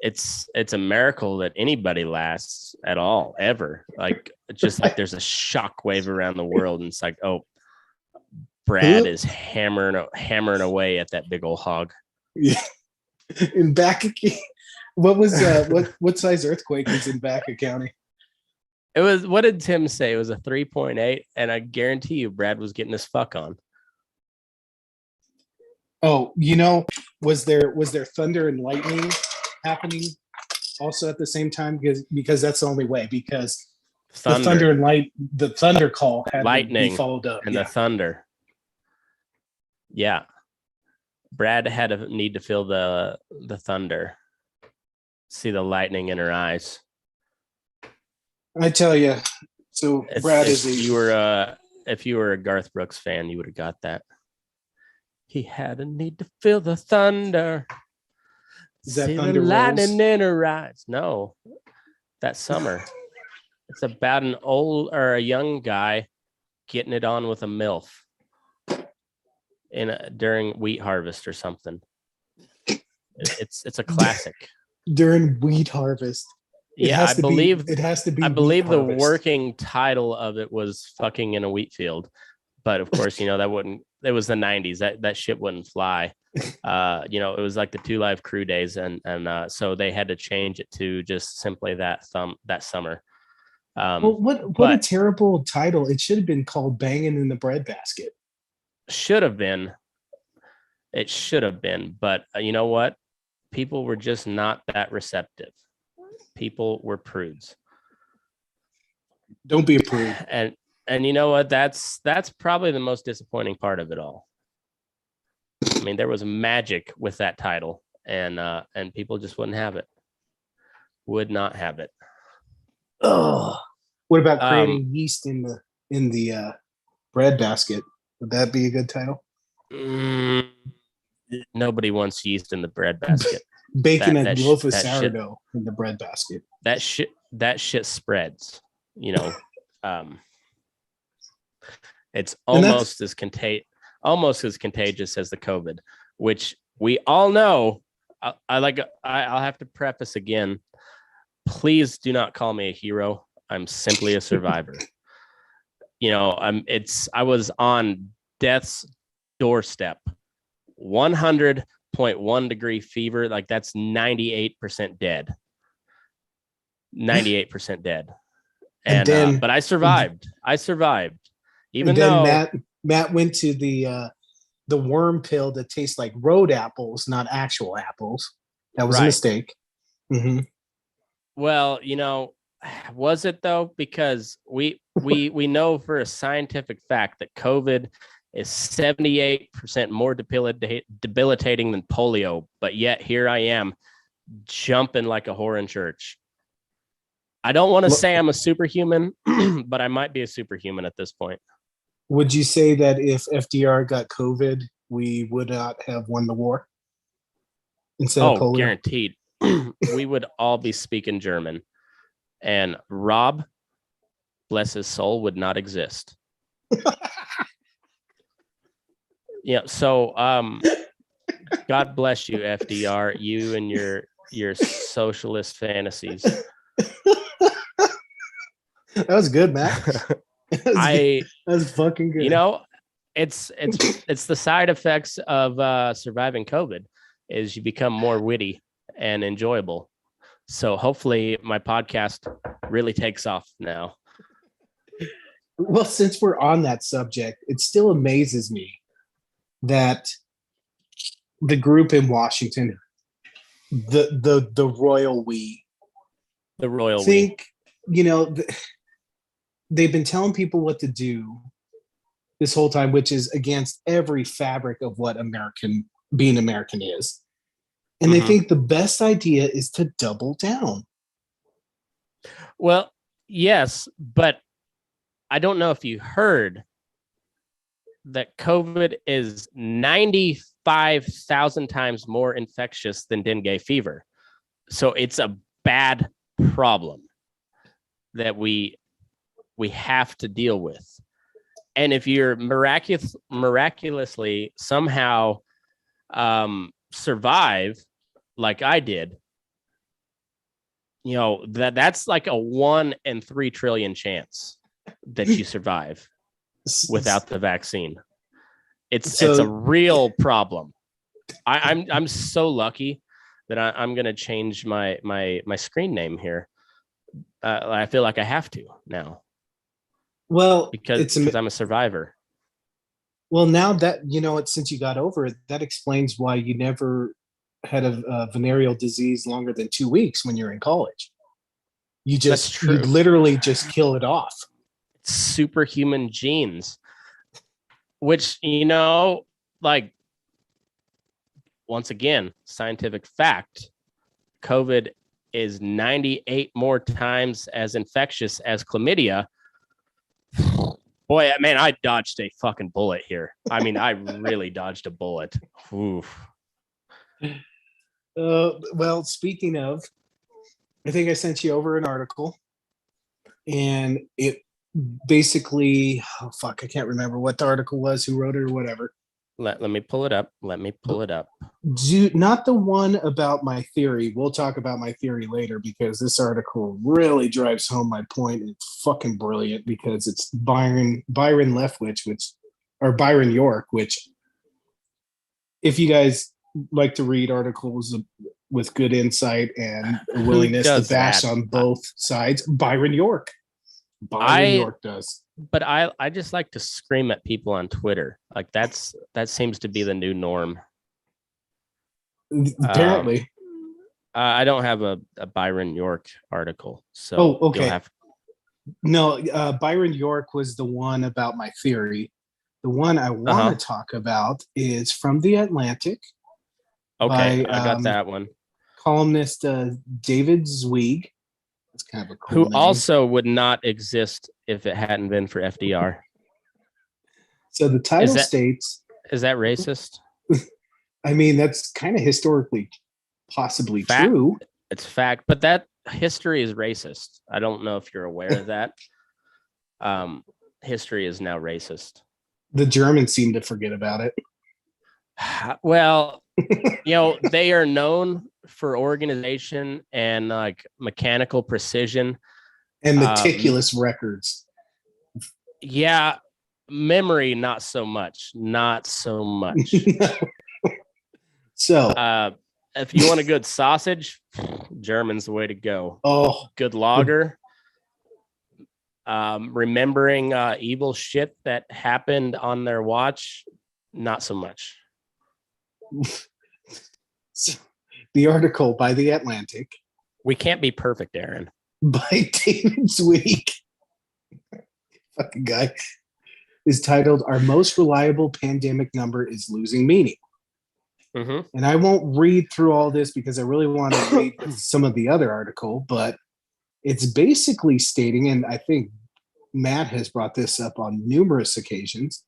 it's a miracle that anybody lasts at all ever. Like just like there's a shockwave around the world, and it's like, oh, Brad is hammering away at that big old hog. Yeah. In Baca, what was what size earthquake was in Baca County? It was, what did Tim say? It was a 3.8, and I guarantee you Brad was getting his fuck on. Oh, was there thunder and lightning happening also at the same time? Because that's the only way, because the thunder call had lightning to be followed up. And the thunder. Yeah. Brad had to need to feel the thunder, see the lightning in her eyes. I tell you, so Brad if you were a Garth Brooks fan, you would have got that. He had a need to feel the thunder. Is that see Thunder the lightning Rolls? in her eyes. No, that summer. It's about an old or a young guy getting it on with a MILF during wheat harvest or something. It's a classic. During wheat harvest. I believe it has to be. I believe the working title of it was "Fucking in a Wheat Field," but of course, that wouldn't. It was the '90s. That shit wouldn't fly. It was like the 2 Live Crew days, and so they had to change it to just simply that summer. What a terrible title! It should have been called "Banging in the Breadbasket." Should have been. It should have been, but you know what? People were just not that receptive. People were prudes. Don't be a prude. And you know what? That's probably the most disappointing part of it all. I mean, there was magic with that title, and people just wouldn't have it. Would not have it. Oh, what about creating yeast in the bread basket? Would that be a good title? Nobody wants yeast in the bread basket. Baking a loaf of sourdough in the bread basket. That shit spreads. It's almost as contagious as the COVID, which we all know. I'll have to preface again. Please do not call me a hero. I'm simply a survivor. I was on death's doorstep. 100.1 degree fever, like that's 98% dead. 98% dead. And then, but I survived. Even though Matt went to the worm pill that tastes like road apples, not actual apples. That was a mistake. Mm-hmm. Well, was it though? Because we know for a scientific fact that COVID is 78% more debilitating than polio, but yet here I am jumping like a whore in church. I don't want to say I'm a superhuman, but I might be a superhuman at this point. Would you say that if FDR got COVID, we would not have won the war instead of polio? Guaranteed. We would all be speaking German, and Rob, bless his soul, would not exist. So God bless you, FDR, you and your socialist fantasies. That was good, Matt. That was fucking good. It's the side effects of surviving COVID is you become more witty and enjoyable. So hopefully my podcast really takes off now. Well, since we're on that subject, it still amazes me that the group in Washington, the royal we, think, they've been telling people what to do this whole time, which is against every fabric of what being American is. And they think the best idea is to double down. Well, yes, but I don't know if you heard that COVID is 95,000 times more infectious than dengue fever. So it's a bad problem that we have to deal with. And if you're miraculously somehow survive like I did, that's like a 1 in 3 trillion chance that you survive without the vaccine. It's a real problem. I'm so lucky that I'm going to change my screen name here. I feel like I have to now. Well, because I'm a survivor. Well, now that since you got over it, that explains why you never had a venereal disease longer than 2 weeks when you're in college. You literally just kill it off. Superhuman genes, which like, once again, scientific fact, COVID is 98 more times as infectious as chlamydia. Boy, man, I dodged a fucking bullet here. I mean, I really dodged a bullet. Oof. Well, speaking of, I think I sent you over an article, and it basically, I can't remember what the article was, who wrote it, or whatever. Let me pull it up. Not the one about my theory. We'll talk about my theory later, because this article really drives home my point. It's fucking brilliant, because it's Byron York, which, if you guys like to read articles with good insight and a willingness to bash on both sides, Byron York does. But I just like to scream at people on Twitter. Like, that seems to be the new norm. Apparently. I don't have a Byron York article. So okay. Byron York was the one about my theory. The one I want to talk about is from The Atlantic. Okay, I got that one. Columnist David Zweig. That's kind of a cool name. Also would not exist if it hadn't been for FDR. So the title states... Is that racist? I mean, that's kind of historically possibly true. It's fact, but that history is racist. I don't know if you're aware of that. History is now racist. The Germans seem to forget about it. Well, they are known for organization and like mechanical precision and meticulous records. Yeah, memory not so much. So if you want a good sausage, German's the way to go. Oh, good lager. Remembering evil shit that happened on their watch, not so much. The article by The Atlantic. We can't be perfect, Aaron. By David Zweig. Fucking guy. Is titled, "Our Most Reliable Pandemic Number is Losing Meaning." Mm-hmm. And I won't read through all this because I really want to read some of the other article, but it's basically stating, and I think Matt has brought this up on numerous occasions,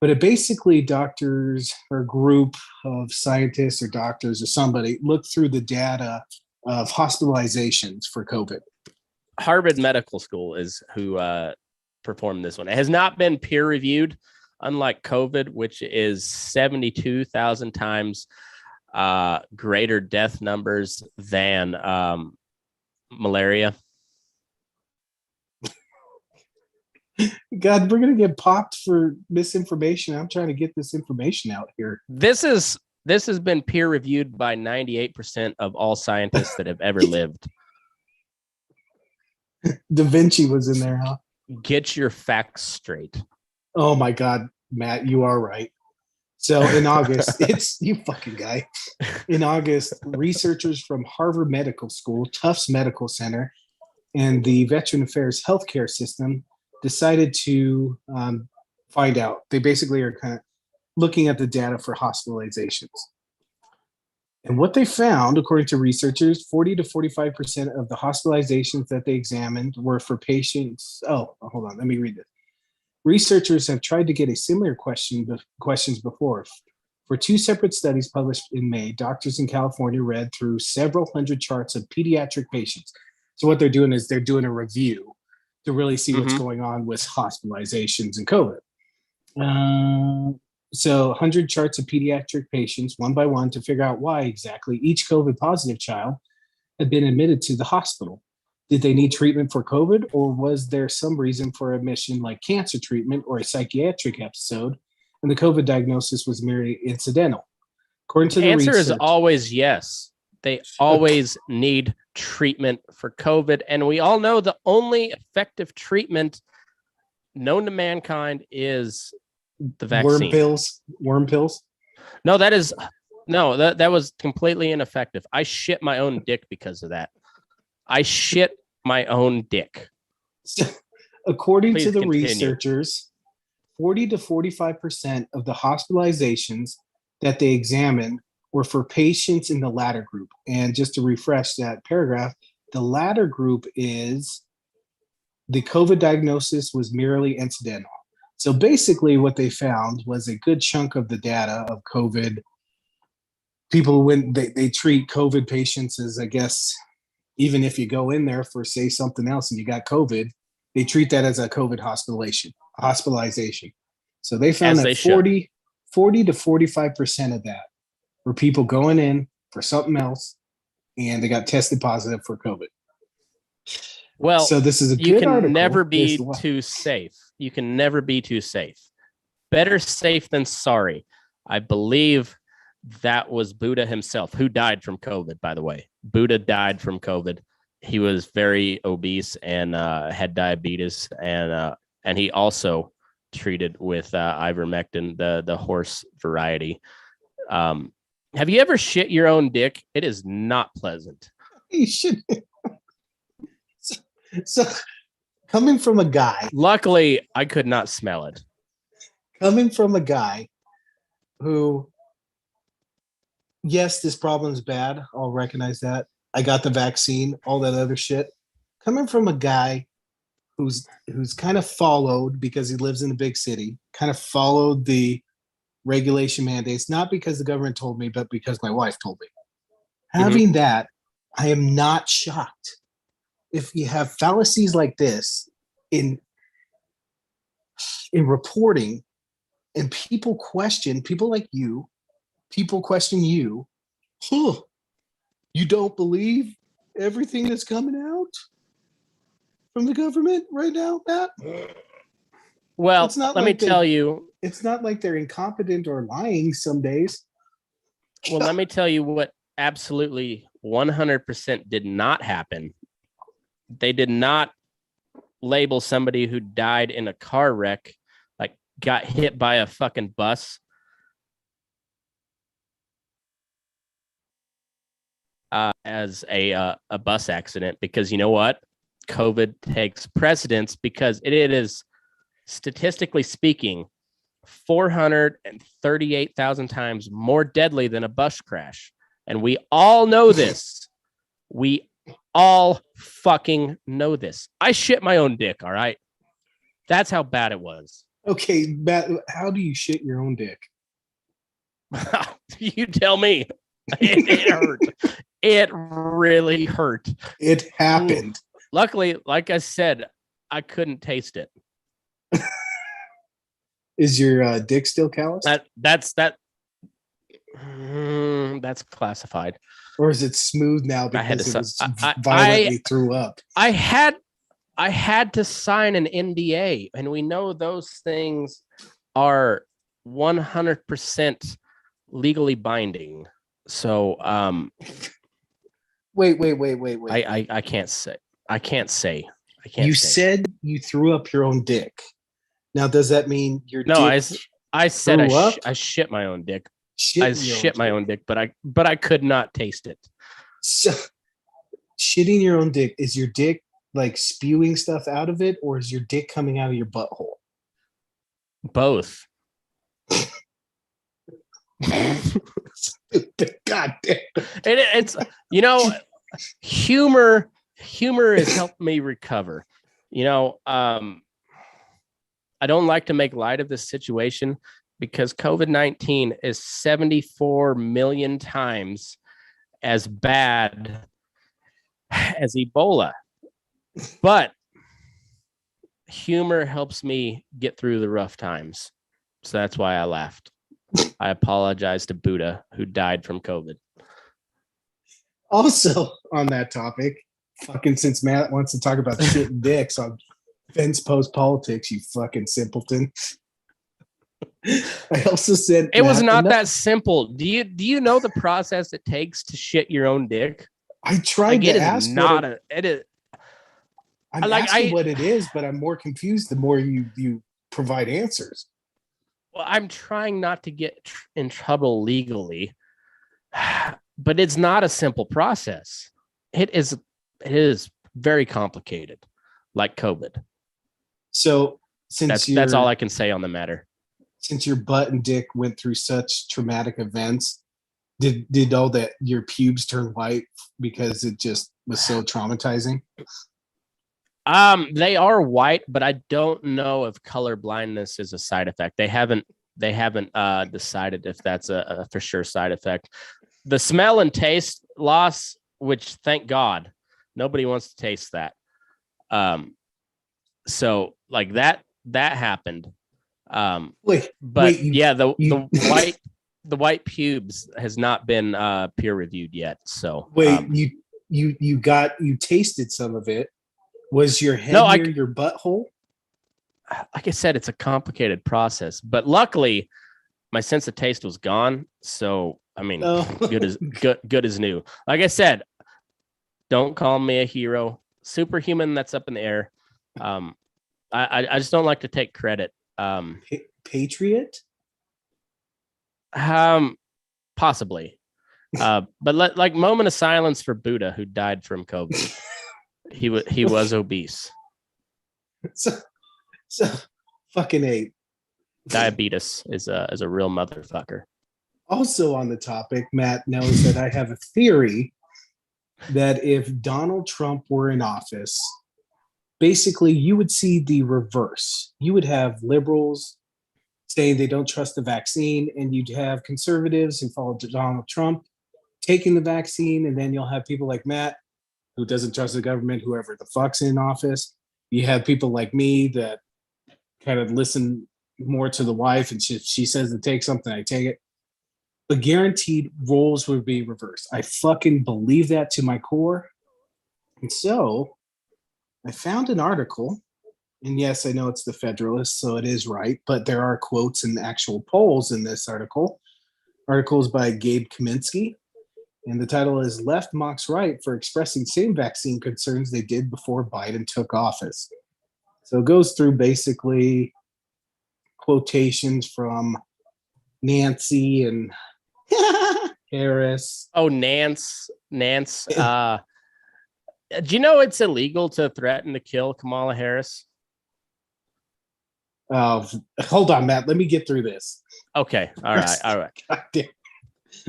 but it basically, doctors or a group of scientists or doctors or somebody looked through the data of hospitalizations for COVID. Harvard Medical School is who performed this one. It has not been peer reviewed, unlike COVID, which is 72,000 times greater death numbers than malaria. God, we're going to get popped for misinformation. I'm trying to get this information out here. This has been peer reviewed by 98% of all scientists that have ever lived. Da Vinci was in there, huh? Get your facts straight. Oh my God, Matt, you are right. So in August, it's you fucking guy. In August, researchers from Harvard Medical School, Tufts Medical Center, and the Veteran Affairs Healthcare System decided to find out. They basically are kind of looking at the data for hospitalizations. And what they found, according to researchers, 40 to 45% of the hospitalizations that they examined were for patients. Oh, hold on. Let me read this. Researchers have tried to get a similar questions before. For two separate studies published in May, doctors in California read through several hundred charts of pediatric patients. So what they're doing is they're doing a review to really see what's going on with hospitalizations and COVID. So 100 charts of pediatric patients, one by one, to figure out why exactly each COVID positive child had been admitted to the hospital. Did they need treatment for COVID, or was there some reason for admission like cancer treatment or a psychiatric episode, and the COVID diagnosis was merely incidental? According to The the answer is research, always yes. They always need treatment for COVID. And we all know the only effective treatment known to mankind is the vaccine. Worm pills. No, that was completely ineffective. I shit my own dick because of that. I shit my own dick. According Please to the continue. researchers, 40 to 45% of the hospitalizations that they examined were for patients in the latter group. And just to refresh that paragraph, the latter group is the COVID diagnosis was merely incidental. So basically what they found was a good chunk of the data of COVID. People, when they treat COVID patients as, I guess, even if you go in there for, say, something else and you got COVID, they treat that as a COVID hospitalization. So they found that 40 to 45% of that were people going in for something else and they got tested positive for COVID. Well, so this is a you good can article. never be too safe. You can never be too safe. Better safe than sorry. I believe that was Buddha himself, who died from COVID, by the way. Buddha died from COVID. He was very obese and had diabetes, and he also treated with ivermectin, the horse variety. Have you ever shit your own dick? It is not pleasant. You should. So coming from a guy. Luckily, I could not smell it. Coming from a guy who, yes, this problem's bad. I'll recognize that. I got the vaccine, all that other shit. Coming from a guy who's kind of followed, because he lives in a big city, kind of followed the regulation mandates, not because the government told me, but because my wife told me. Having that, I am not shocked. If you have fallacies like this in reporting, and people like you, people question you, you don't believe everything that's coming out from the government right now, Matt? Well, let me tell you. It's not like they're incompetent or lying some days. Well, let me tell you what absolutely 100% did not happen. They did not label somebody who died in a car wreck, like got hit by a fucking bus, as a bus accident, because you know what? COVID takes precedence because it is, statistically speaking, 438,000 times more deadly than a bus crash. And we all know this. We all fucking know this. I shit my own dick, all right? That's how bad it was. Okay, Matt, how do you shit your own dick? You tell me. It hurt. It really hurt. It happened. Luckily, like I said, I couldn't taste it. Is your dick still calloused? That's classified. Or is it smooth now because it was violently threw up? I had to sign an NDA, and we know those things are 100% legally binding. So, wait. I can't say. You said you threw up your own dick. Now, does that mean your dick? No, I said I shit my own dick. I shit my own dick, but I could not taste it. So, shitting your own dick, is your dick like spewing stuff out of it, or is your dick coming out of your butthole? Both. God damn. It's humor has helped me recover. I don't like to make light of this situation because COVID-19 is 74 million times as bad as Ebola. But humor helps me get through the rough times. So that's why I laughed. I apologize to Buddha, who died from COVID. Also, on that topic, fucking since Matt wants to talk about shit and dicks on fence post politics, you fucking simpleton. I also said it was not that simple. Do you know the process it takes to shit your own dick? I tried to ask not it is. I'm asking what it is, but I'm more confused the more you provide answers. Well, I'm trying not to get in trouble legally, but it's not a simple process. It is very complicated, like COVID. So that's all I can say on the matter. Since your butt and dick went through such traumatic events, did all that your pubes turn white because it just was so traumatizing? They are white, but I don't know if color blindness is a side effect. They haven't decided if that's a for sure side effect. The smell and taste loss, which thank God, nobody wants to taste that. So like that happened. The white pubes has not been peer reviewed yet. So you tasted some of it. Was your head near your butthole? Like I said, it's a complicated process, but luckily my sense of taste was gone. So I mean, good as new. Like I said, don't call me a hero, superhuman. That's up in the air. I just don't like to take credit. Patriot? Possibly. But like moment of silence for Buddha, who died from COVID. He was obese. So fucking A. Diabetes is a real motherfucker. Also on the topic, Matt knows that I have a theory that if Donald Trump were in office, basically you would see the reverse. You would have liberals saying they don't trust the vaccine, and you'd have conservatives who follow Donald Trump taking the vaccine, and then you'll have people like Matt who doesn't trust the government, whoever the fuck's in office. You have people like me that kind of listen more to the wife, and she says to take something, I take it. But guaranteed roles would be reversed. I fucking believe that to my core. And so I found an article, and yes, I know it's the Federalist, so it is right, but there are quotes and actual polls in this article. Articles by Gabe Kaminsky, and the title is Left Mocks Right for Expressing Same Vaccine Concerns They Did Before Biden Took Office. So it goes through basically quotations from Nancy and Harris. Oh, Nance. Do you know it's illegal to threaten to kill Kamala Harris? Hold on, Matt. Let me get through this. Okay. All right. God damn.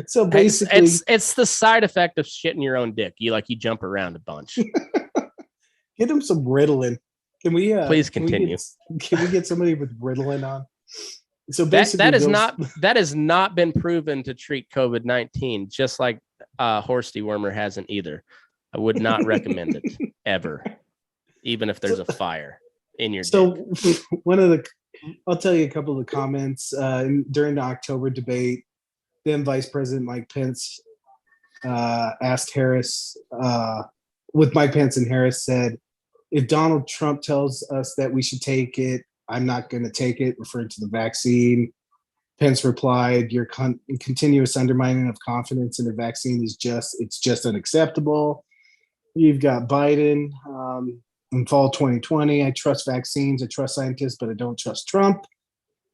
So basically, it's the side effect of shitting your own dick. You jump around a bunch. Get him some Ritalin. Can we please continue? Can we get somebody with Ritalin on? So basically, that has not been proven to treat COVID-19. Just like horse dewormer hasn't either. I would not recommend it ever, even if there's a fire in your dick. I'll tell you a couple of the comments during the October debate. Then Vice President Mike Pence asked Harris, with Mike Pence and Harris said, if Donald Trump tells us that we should take it, I'm not going to take it, referring to the vaccine. Pence replied, your continuous undermining of confidence in the vaccine is just unacceptable. You've got Biden in fall 2020. I trust vaccines, I trust scientists, but I don't trust Trump.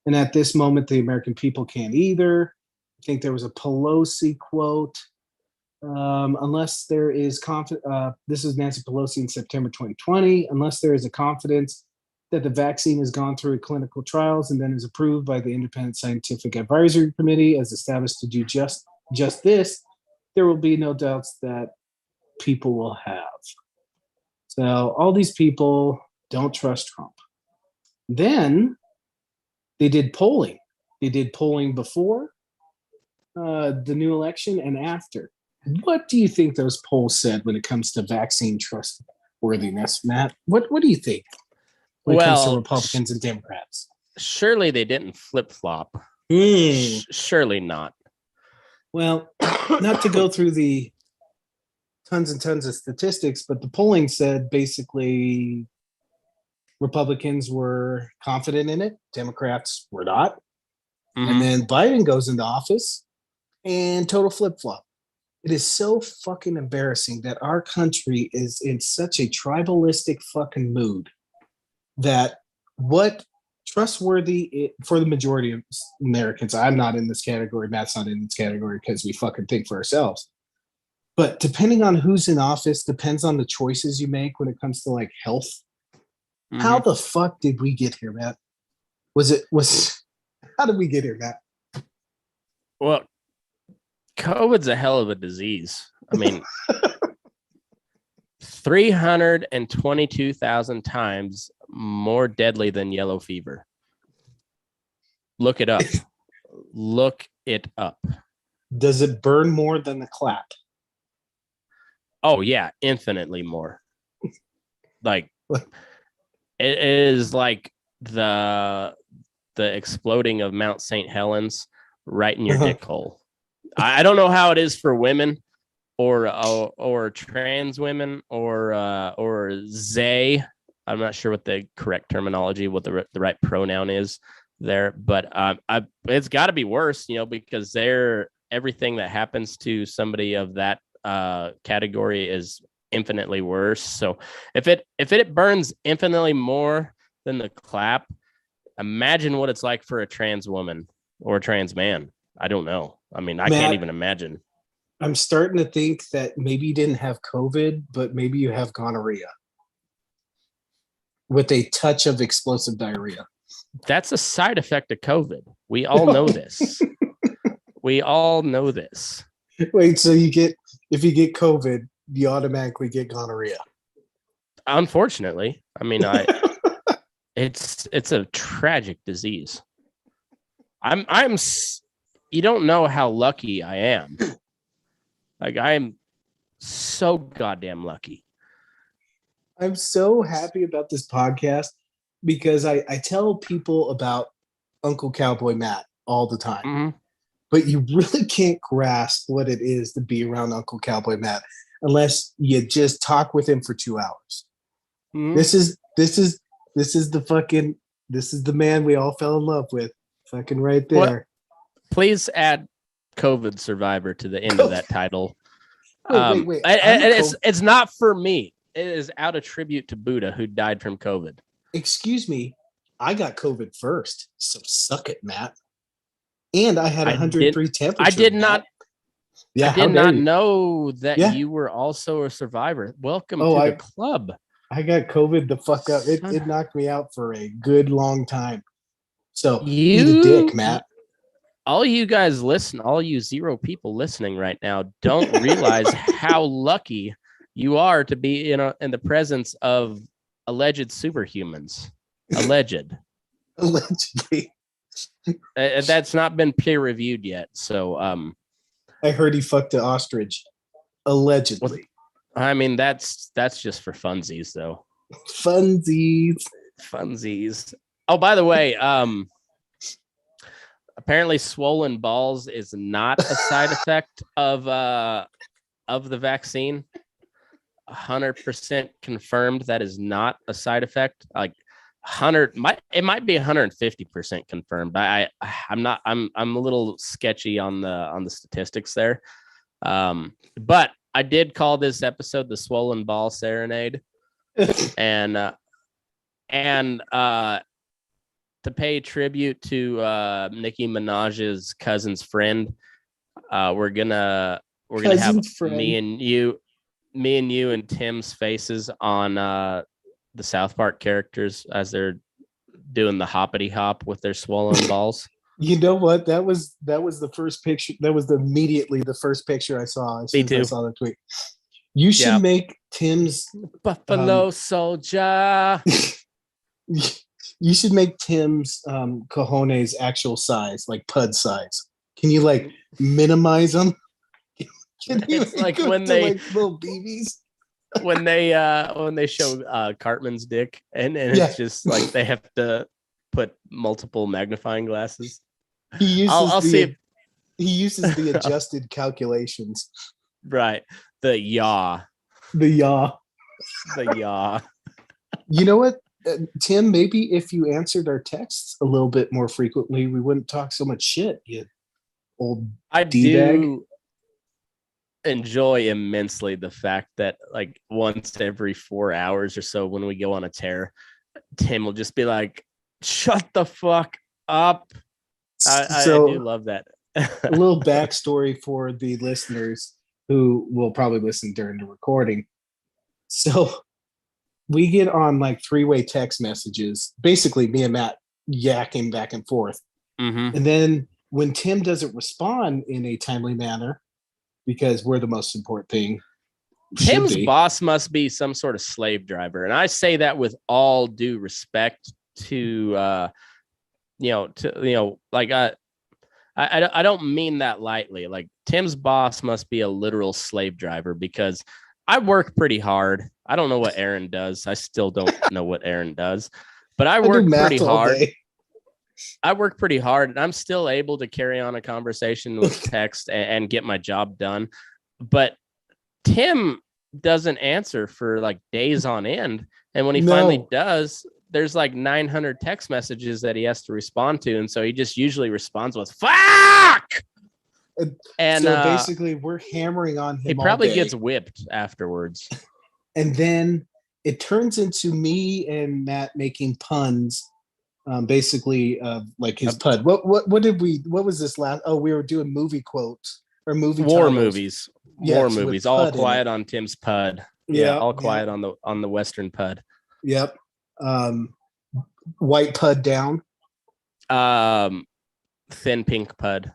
And at this moment, the American people can't either. I think there was a Pelosi quote. Unless there is this is Nancy Pelosi in September 2020. Unless there is a confidence that the vaccine has gone through clinical trials and then is approved by the Independent Scientific Advisory Committee as established to do just this, there will be no doubts that people will have. So all these people don't trust Trump. Then they did polling. They did polling before the new election and after. What do you think those polls said when it comes to vaccine trustworthiness, Matt? What do you think when it comes to Republicans and Democrats? Surely they didn't flip-flop. Surely not. Well, not to go through the tons and tons of statistics, but the polling said basically Republicans were confident in it, Democrats were not. Mm-hmm. And then Biden goes into office and total flip-flop. It is so fucking embarrassing that our country is in such a tribalistic fucking mood that what trustworthy for the majority of Americans, I'm not in this category, Matt's not in this category because we fucking think for ourselves. But depending on who's in office, depends on the choices you make when it comes to like health. Mm-hmm. How the fuck did we get here, Matt? How did we get here, Matt? Well, COVID's a hell of a disease. I mean, 322,000 times more deadly than yellow fever. Look it up. Look it up. Does it burn more than the clap? Oh, yeah, infinitely more. Like, it is like the exploding of Mount St. Helens right in your dick hole. I don't know how it is for women or trans women or they. I'm not sure what the correct terminology, what the right pronoun is there, but it's got to be worse, because everything that happens to somebody of that category is infinitely worse. So if it burns infinitely more than the clap, imagine what it's like for a trans woman or a trans man. I don't know. I mean, I can't even imagine. I'm starting to think that maybe you didn't have COVID, but maybe you have gonorrhea with a touch of explosive diarrhea. That's a side effect of COVID. We all know this. We all know this. Wait, so if you get COVID, you automatically get gonorrhea? Unfortunately. I mean, it's a tragic disease. You don't know how lucky I am. Like, I'm so goddamn lucky. I'm so happy about this podcast because I tell people about Uncle Cowboy Matt all the time. Mm-hmm. But you really can't grasp what it is to be around Uncle Cowboy Matt unless you just talk with him for 2 hours. Mm-hmm. This is the man we all fell in love with. Fucking right there. What? Please add COVID survivor to the end of that title. Wait. It's not for me. It is out of tribute to Buddha, who died from COVID. Excuse me. I got COVID first, so suck it, Matt. And I had 103 temperature. I did not. Yeah, I did not know that you were also a survivor. Welcome to the club. I got COVID the fuck up. It knocked me out for a good long time. So eat a dick, Matt. All you guys listen, all you 0 people listening right now, don't realize how lucky you are to be in the presence of alleged superhumans. Allegedly. That's not been peer reviewed yet. So I heard he fucked an ostrich. Allegedly. I mean, that's just for funsies, though. Funsies. Oh, by the way, apparently swollen balls is not a side effect of the vaccine. 100% confirmed that is not a side effect. Like it might be 150% confirmed. I'm a little sketchy on the statistics there. But I did call this episode the Swollen Ball Serenade. and to pay tribute to Nicki Minaj's cousin's friend, we're gonna have me and you and Tim's faces on the South Park characters as they're doing the hoppity hop with their swollen balls. You know what? That was the first picture. That was immediately the first picture I saw. As soon as I saw the tweet. You should make Tim's Buffalo Soldier. You should make Tim's cojones actual size, like pud size. Can you like minimize them? It's like when they like little BBs. when they show Cartman's dick and it's just like they have to put multiple magnifying glasses. He uses the adjusted calculations. Right. The yaw. The yaw. The yaw. You know what, Tim? Maybe if you answered our texts a little bit more frequently, we wouldn't talk so much shit. You old I D-bag. do enjoy immensely the fact that like once every 4 hours or so when we go on a tear, Tim will just be like, shut the fuck up. I do love that. A little backstory for the listeners who will probably listen during the recording. So we get on like three-way text messages, basically me and Matt yakking back and forth. Mm-hmm. And then when Tim doesn't respond in a timely manner, because we're the most important thing, Tim's boss must be some sort of slave driver. And I say that with all due respect to, like, I don't mean that lightly. Like, Tim's boss must be a literal slave driver because I work pretty hard. I don't know what Aaron does. I still don't know what Aaron does, but I work pretty hard. I work pretty hard and I'm still able to carry on a conversation with text and get my job done. But Tim doesn't answer for like days on end. And when he finally does, there's like 900 text messages that he has to respond to. And so he just usually responds with fuck. And so basically we're hammering on him. He probably gets whipped afterwards. And then it turns into me and Matt making puns. Basically, like his pud. What was this last? Oh, we were doing movie quotes or movie war titles. movies. Yes, war movies. All quiet on Tim's pud. Yeah, all quiet on the Western pud. Yep. White pud down. Thin pink pud.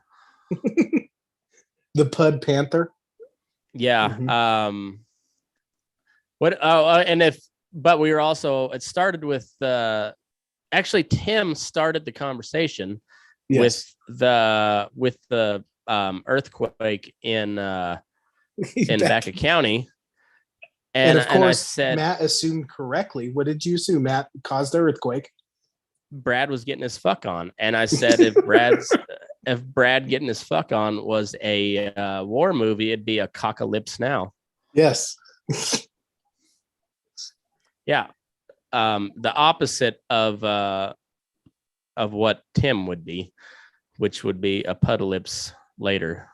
The Pud Panther. Yeah. Mm-hmm. But we were also. It started with actually, Tim started the conversation with the earthquake in Vaca County, and of course, I said, Matt assumed correctly. What did you assume? Matt caused the earthquake. Brad was getting his fuck on, and I said if Brad getting his fuck on was a war movie, it'd be a Cockalypse Now. Yes. Yeah. The opposite of what Tim would be, which would be a Puddlips later.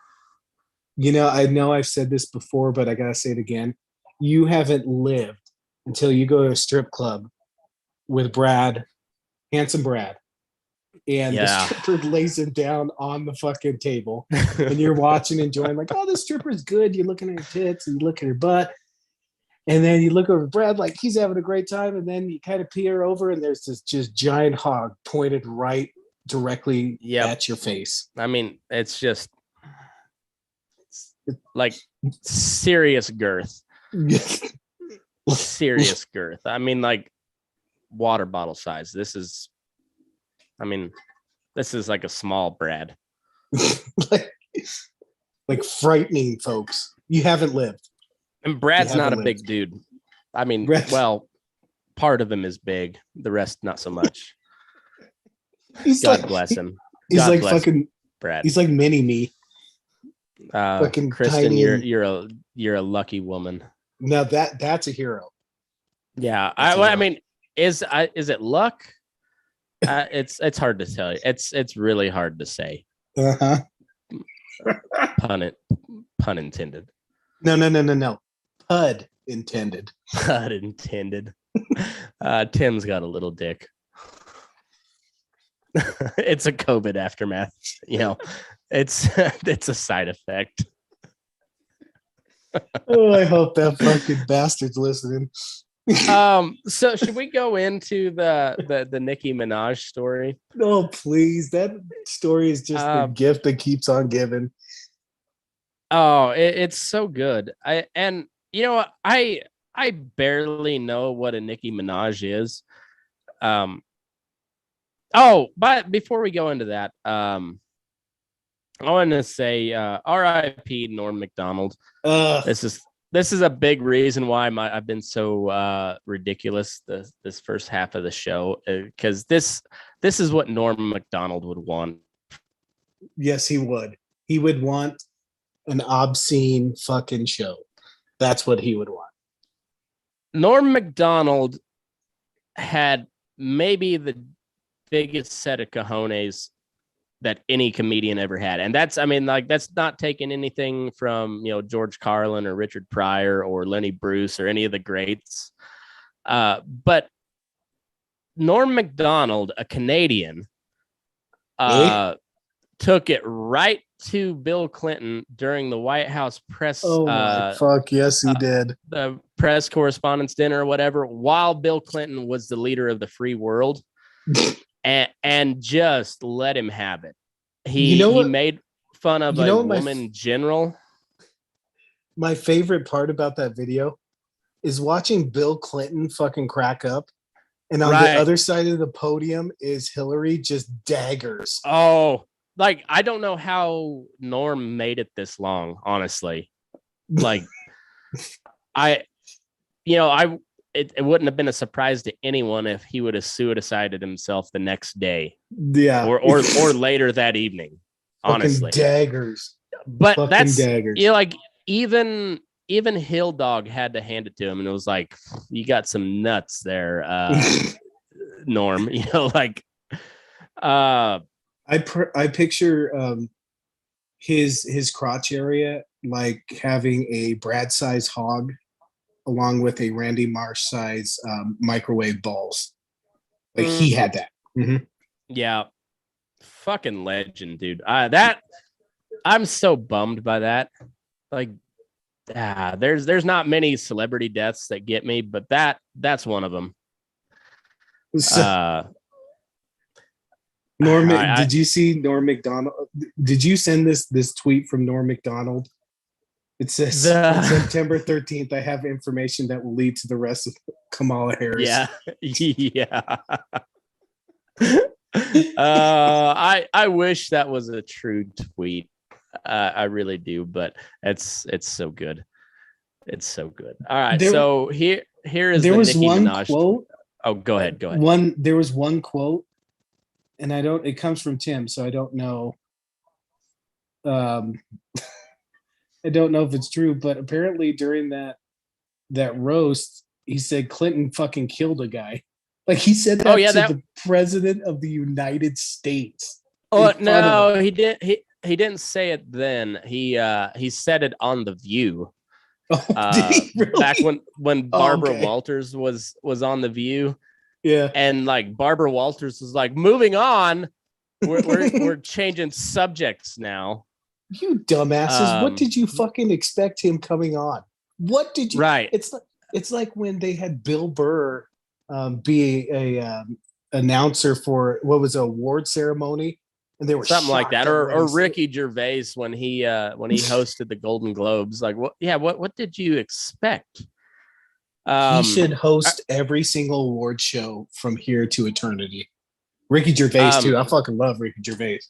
I know I've said this before, but I gotta say it again. You haven't lived until you go to a strip club with Brad, handsome Brad, and the stripper lays him down on the fucking table, and you're watching, enjoying, like, oh, the stripper's good. You're looking at her tits and you look at her butt. And then you look over at Brad like he's having a great time, and then you kind of peer over, and there's this just giant hog pointed right directly at your face. I mean, it's just like serious girth. Serious girth. I mean, like water bottle size. This is like a small Brad. like frightening, folks. You haven't lived. And Brad's not a big dude. I mean, well, part of him is big. The rest, not so much. God bless him. He's like fucking Brad. He's like mini me. Fucking Kristen, you're a lucky woman. Now that's a hero. Yeah, I mean, is it luck? It's hard to tell you. It's really hard to say. Pun intended. No. Pud intended. Pud intended. Tim's got a little dick. It's a COVID aftermath. It's a side effect. Oh, I hope that fucking bastard's listening. So should we go into the Nicki Minaj story? No, please. That story is just the gift that keeps on giving. Oh, it's so good. I barely know what a Nicki Minaj is. But before we go into that, I want to say R.I.P. Norm Macdonald. This is a big reason why I've been so ridiculous this first half of the show, because this is what Norm Macdonald would want. Yes, he would. He would want an obscene fucking show. That's what he would want. Norm Macdonald had maybe the biggest set of cojones that any comedian ever had. And that's, I mean, like, that's not taking anything from, George Carlin or Richard Pryor or Lenny Bruce or any of the greats. But Norm Macdonald, a Canadian, took it right to Bill Clinton during the White House press. Oh my fuck, yes, he did. The press correspondence dinner or whatever, while Bill Clinton was the leader of the free world, and just let him have it. He made fun of a woman general. My favorite part about that video is watching Bill Clinton fucking crack up. And on the other side of the podium is Hillary just daggers. Oh, like, I don't know how Norm made it this long, honestly. Like, it wouldn't have been a surprise to anyone if he would have suicided himself the next day. Yeah. Or later that evening, honestly. Fucking daggers. But fucking that's daggers. Like, even Hill Dog had to hand it to him, and it was like, you got some nuts there, Norm. I picture his crotch area like having a Brad size hog along with a Randy Marsh size microwave balls. Like, he had that. Mm-hmm. Yeah. Fucking legend, dude. I'm so bummed by that. Like, there's not many celebrity deaths that get me, but that's one of them. Did you see Norm Macdonald? Did you send this tweet from Norm Macdonald? It says, on September 13th, I have information that will lead to the rest of Kamala Harris. Yeah. Yeah. I wish that was a true tweet. I really do, but it's so good. It's so good. All right. So here is there the was Nicki one Minaj quote. Oh, go ahead. There was one quote, and it comes from Tim, so I don't know. I don't know if it's true, but apparently during that roast, he said Clinton fucking killed a guy. Like, he said that the president of the United States. Oh no, he did. He didn't say it then. He said it on The View. Oh, did he really? Back when Barbara Walters was on The View. Yeah, and like Barbara Walters was like, moving on. We're changing subjects now. You dumbasses! What did you fucking expect him coming on? What did you? Right. It's like when they had Bill Burr be a announcer for what was an award ceremony, and they were something like that, or Ricky Gervais when he hosted the Golden Globes. Like, what? Yeah, what did you expect? He should host every single award show from here to eternity. Ricky Gervais too. I fucking love Ricky Gervais.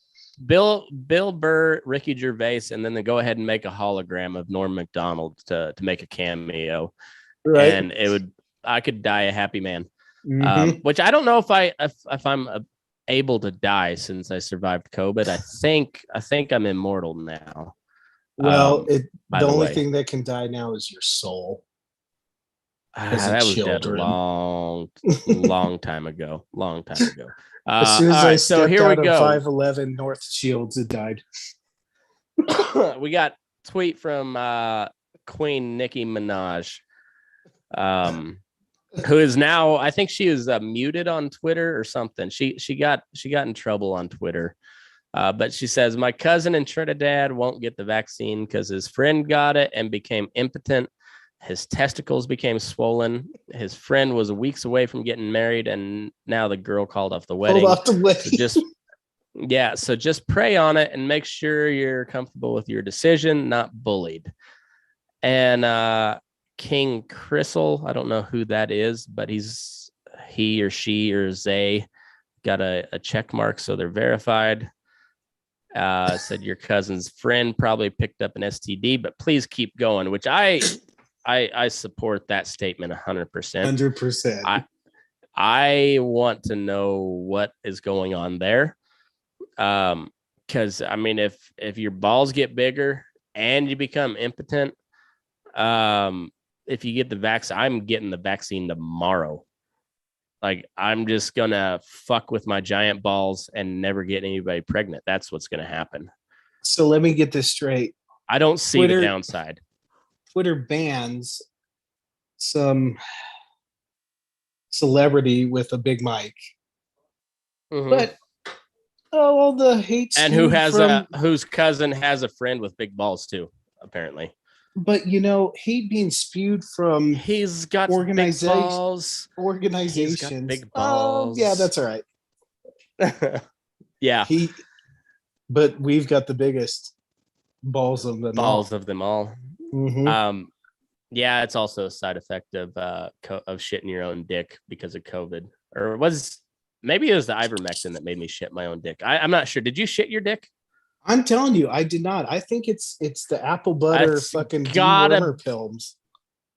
Bill Burr, Ricky Gervais, and then they go ahead and make a hologram of Norm Macdonald to make a cameo, right? And I could die a happy man, which I don't know if I'm able to die since I survived COVID. I think I'm immortal now. Well, the only thing that can die now is your soul. That was dead long time ago. As soon as I stepped out of 511 North Shields, it died. We got a tweet from Queen Nicki Minaj, who is now, I think she was muted on Twitter or something. She got in trouble on Twitter, but she says, my cousin in Trinidad won't get the vaccine because his friend got it and became impotent. His testicles became swollen. His friend was weeks away from getting married, and now the girl called off the wedding. So just pray on it and make sure you're comfortable with your decision, not bullied. And King Crystal, I don't know who that is, but he or she or they got a check mark, so they're verified. Said your cousin's friend probably picked up an STD, but please keep going, which I support that statement 100%. 100%. I want to know what is going on there. Because I mean, if your balls get bigger and you become impotent, if you get the vaccine, I'm getting the vaccine tomorrow. Like, I'm just gonna fuck with my giant balls and never get anybody pregnant. That's what's gonna happen. So let me get this straight. I don't see the downside. Twitter bans some celebrity with a big mic, but all the hate and whose cousin has a friend with big balls too, apparently. But hate being spewed from he's got big balls. Organizations. He's got big balls. Oh, yeah, that's all right. Yeah. But we've got the biggest balls of them all. Mm-hmm. Yeah, it's also a side effect of shitting your own dick because of COVID. Or maybe it was the ivermectin that made me shit my own dick. I'm not sure. Did you shit your dick? I'm telling you, I did not. I think it's the apple butter fucking dewormer pills.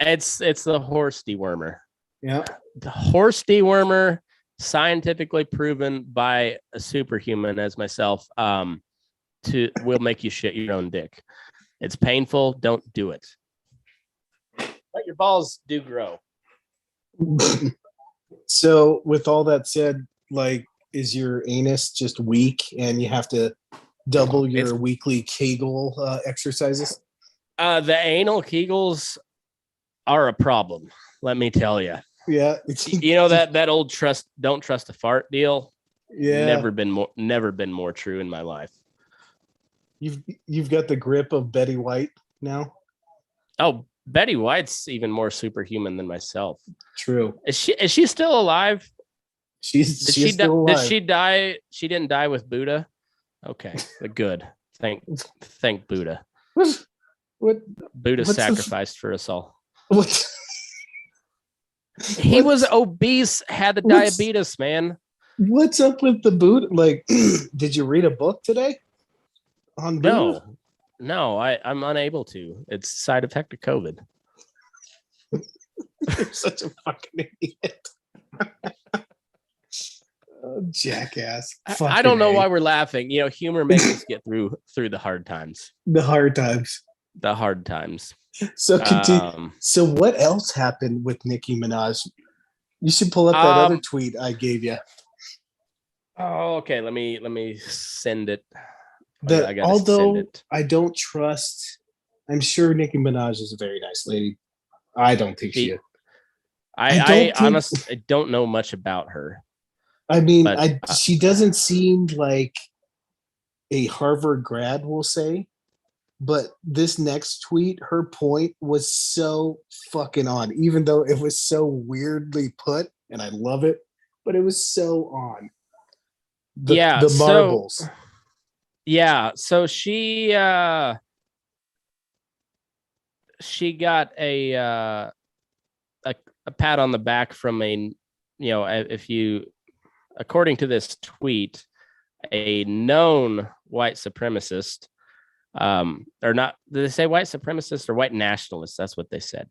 It's the horse dewormer. Yeah. The horse dewormer, scientifically proven by a superhuman as myself, will make you shit your own dick. It's painful. Don't do it. But your balls do grow. So with all that said, like, is your anus just weak and you have to double your weekly Kegel exercises? The anal Kegels are a problem, let me tell you. Yeah. that old don't trust a fart deal. Yeah. Never been more true in my life. You've got the grip of Betty White now. Oh, Betty White's even more superhuman than myself. True. Is she still alive? She's still alive. Did she die? She didn't die with Buddha. Okay, good. Thank Buddha. What Buddha sacrificed for us all. What? He was obese, had the diabetes, man. What's up with the Buddha? Like, did you read a book today on Buddha? No, I'm unable to. It's a side effect of COVID. You're such a fucking idiot. Oh, jackass. I don't know why we're laughing. Humor makes us get through the hard times. The hard times. So continue. So what else happened with Nicki Minaj? You should pull up that other tweet I gave you. Oh, okay. Let me send it. I don't trust, I'm sure Nicki Minaj is a very nice lady. I don't think she is. I honestly don't know much about her. I mean, she doesn't seem like a Harvard grad, we'll say. But this next tweet, her point was so fucking on, even though it was so weirdly put, and I love it, but it was so on. The marbles. So she got a pat on the back from according to this tweet, a known white supremacist, or not, did they say white supremacist or white nationalist? That's what they said.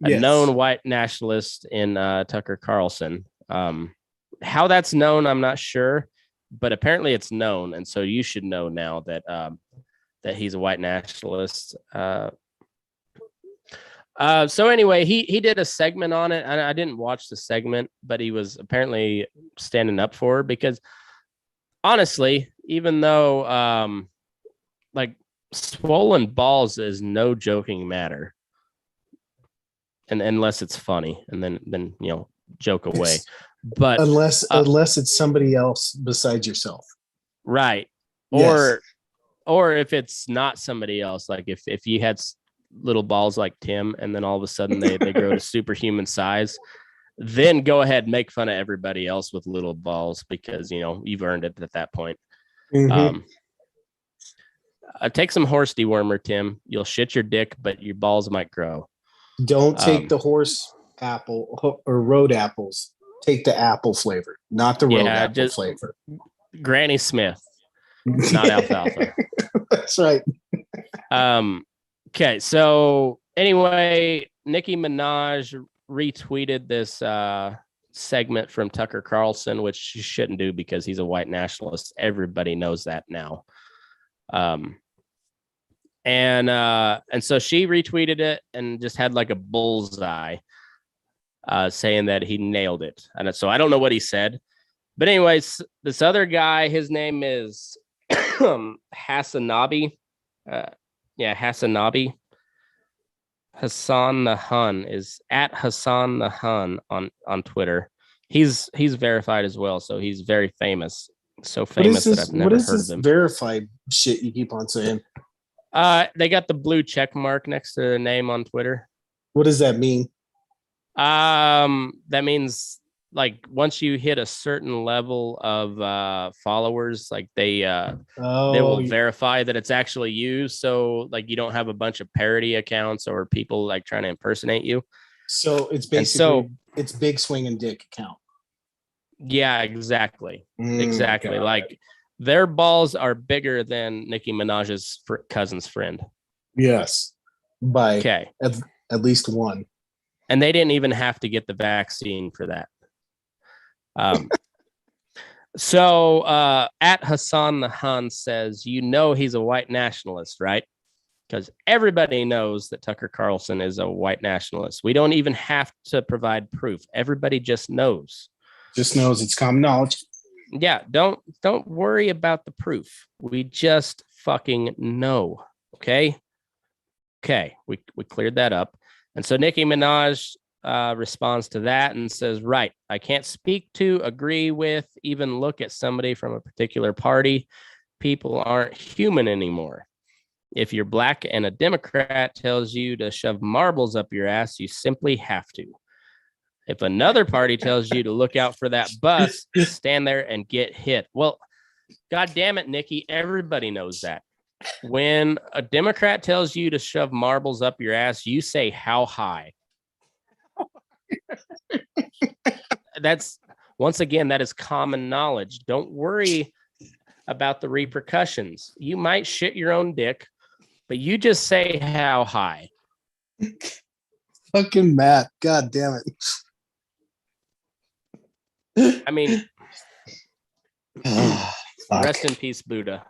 A known white nationalist in Tucker Carlson. How that's known, I'm not sure, but apparently it's known, and so you should know now that that he's a white nationalist. So anyway, he did a segment on it, and I didn't watch the segment, but he was apparently standing up for her because, honestly, even though like, swollen balls is no joking matter, and unless it's funny, and then joke away. But unless it's somebody else besides yourself, right? Yes. Or if it's not somebody else, like if you had little balls like Tim, and then all of a sudden they grow to superhuman size, then go ahead, make fun of everybody else with little balls, because you've earned it at that point. Mm-hmm. Take some horse dewormer, Tim. You'll shit your dick, but your balls might grow. Don't take the horse apple or road apples. Take the apple flavor, not the road apple flavor. Granny Smith, not alfalfa. That's right. Okay, so anyway, Nicki Minaj retweeted this segment from Tucker Carlson, which she shouldn't do because he's a white nationalist. Everybody knows that now. And so she retweeted it and just had like a bullseye saying that he nailed it. And so I don't know what he said. But anyways, this other guy, his name is Hassanabi. Hassanabi. Hassan the Hun is at Hassan the Hun on Twitter. He's verified as well, so he's very famous. So famous that I've never heard of him. Verified shit you keep on saying? They got the blue check mark next to their name on Twitter. What does that mean? That means like once you hit a certain level of followers, like they will verify that it's actually you. So like you don't have a bunch of parody accounts or people like trying to impersonate you. So it's basically it's big swing and dick account. Yeah, exactly. Exactly. Like their balls are bigger than Nicki Minaj's cousin's friend. Yes. By at least one. And they didn't even have to get the vaccine for that. So at Hassan the Hun says, he's a white nationalist, right? Because everybody knows that Tucker Carlson is a white nationalist. We don't even have to provide proof. Everybody just knows. Just knows, it's common knowledge. Yeah, don't worry about the proof. We just fucking know. Okay, we cleared that up. And so Nicki Minaj responds to that and says, right, I can't speak to, agree with, even look at somebody from a particular party. People aren't human anymore. If you're black and a Democrat tells you to shove marbles up your ass, you simply have to. If another party tells you to look out for that bus, stand there and get hit. Well, God damn it, Nikki, everybody knows that. When a Democrat tells you to shove marbles up your ass, you say, how high? That's, once again, that is common knowledge. Don't worry about the repercussions. You might shit your own dick, but you just say how high. Fucking Matt. God damn it. I mean, rest in peace, Buddha.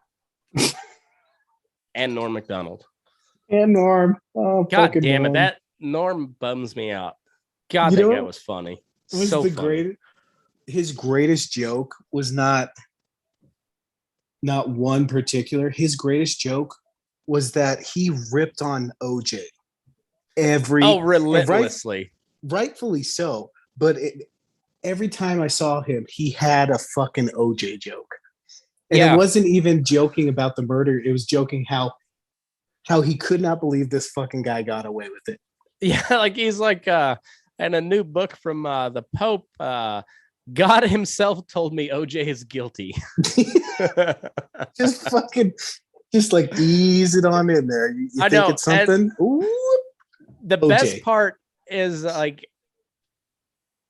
And Norm Macdonald. And Norm. Oh, God damn Norm. It. That Norm bums me out. God, that guy was funny. Was so the funny. His greatest joke was not one particular. His greatest joke was that he ripped on OJ relentlessly. Rightfully so. But every time I saw him, he had a fucking OJ joke. And it wasn't even joking about the murder. It was joking how he could not believe this fucking guy got away with it. Yeah, like he's like, and a new book from the Pope, God himself told me OJ is guilty. just like ease it on in there. You think know. It's something? Ooh, the OJ. Best part is like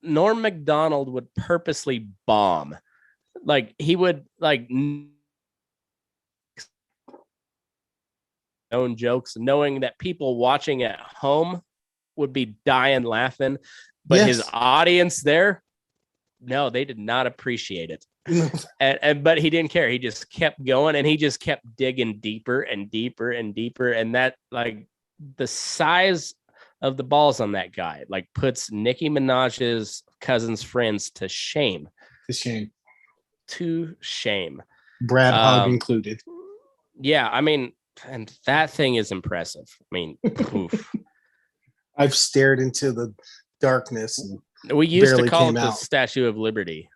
Norm Macdonald would purposely bomb. Like he would like own jokes, knowing that people watching at home would be dying laughing, but his audience there, no, they did not appreciate it. But he didn't care. He just kept going, and he just kept digging deeper and deeper and deeper. And that, like, the size of the balls on that guy, like, puts Nicki Minaj's cousin's friends to shame. To shame. Brad Hogg included. Yeah, I mean, and that thing is impressive. I mean, oof. I've stared into the darkness. We used to call it the Statue of Liberty.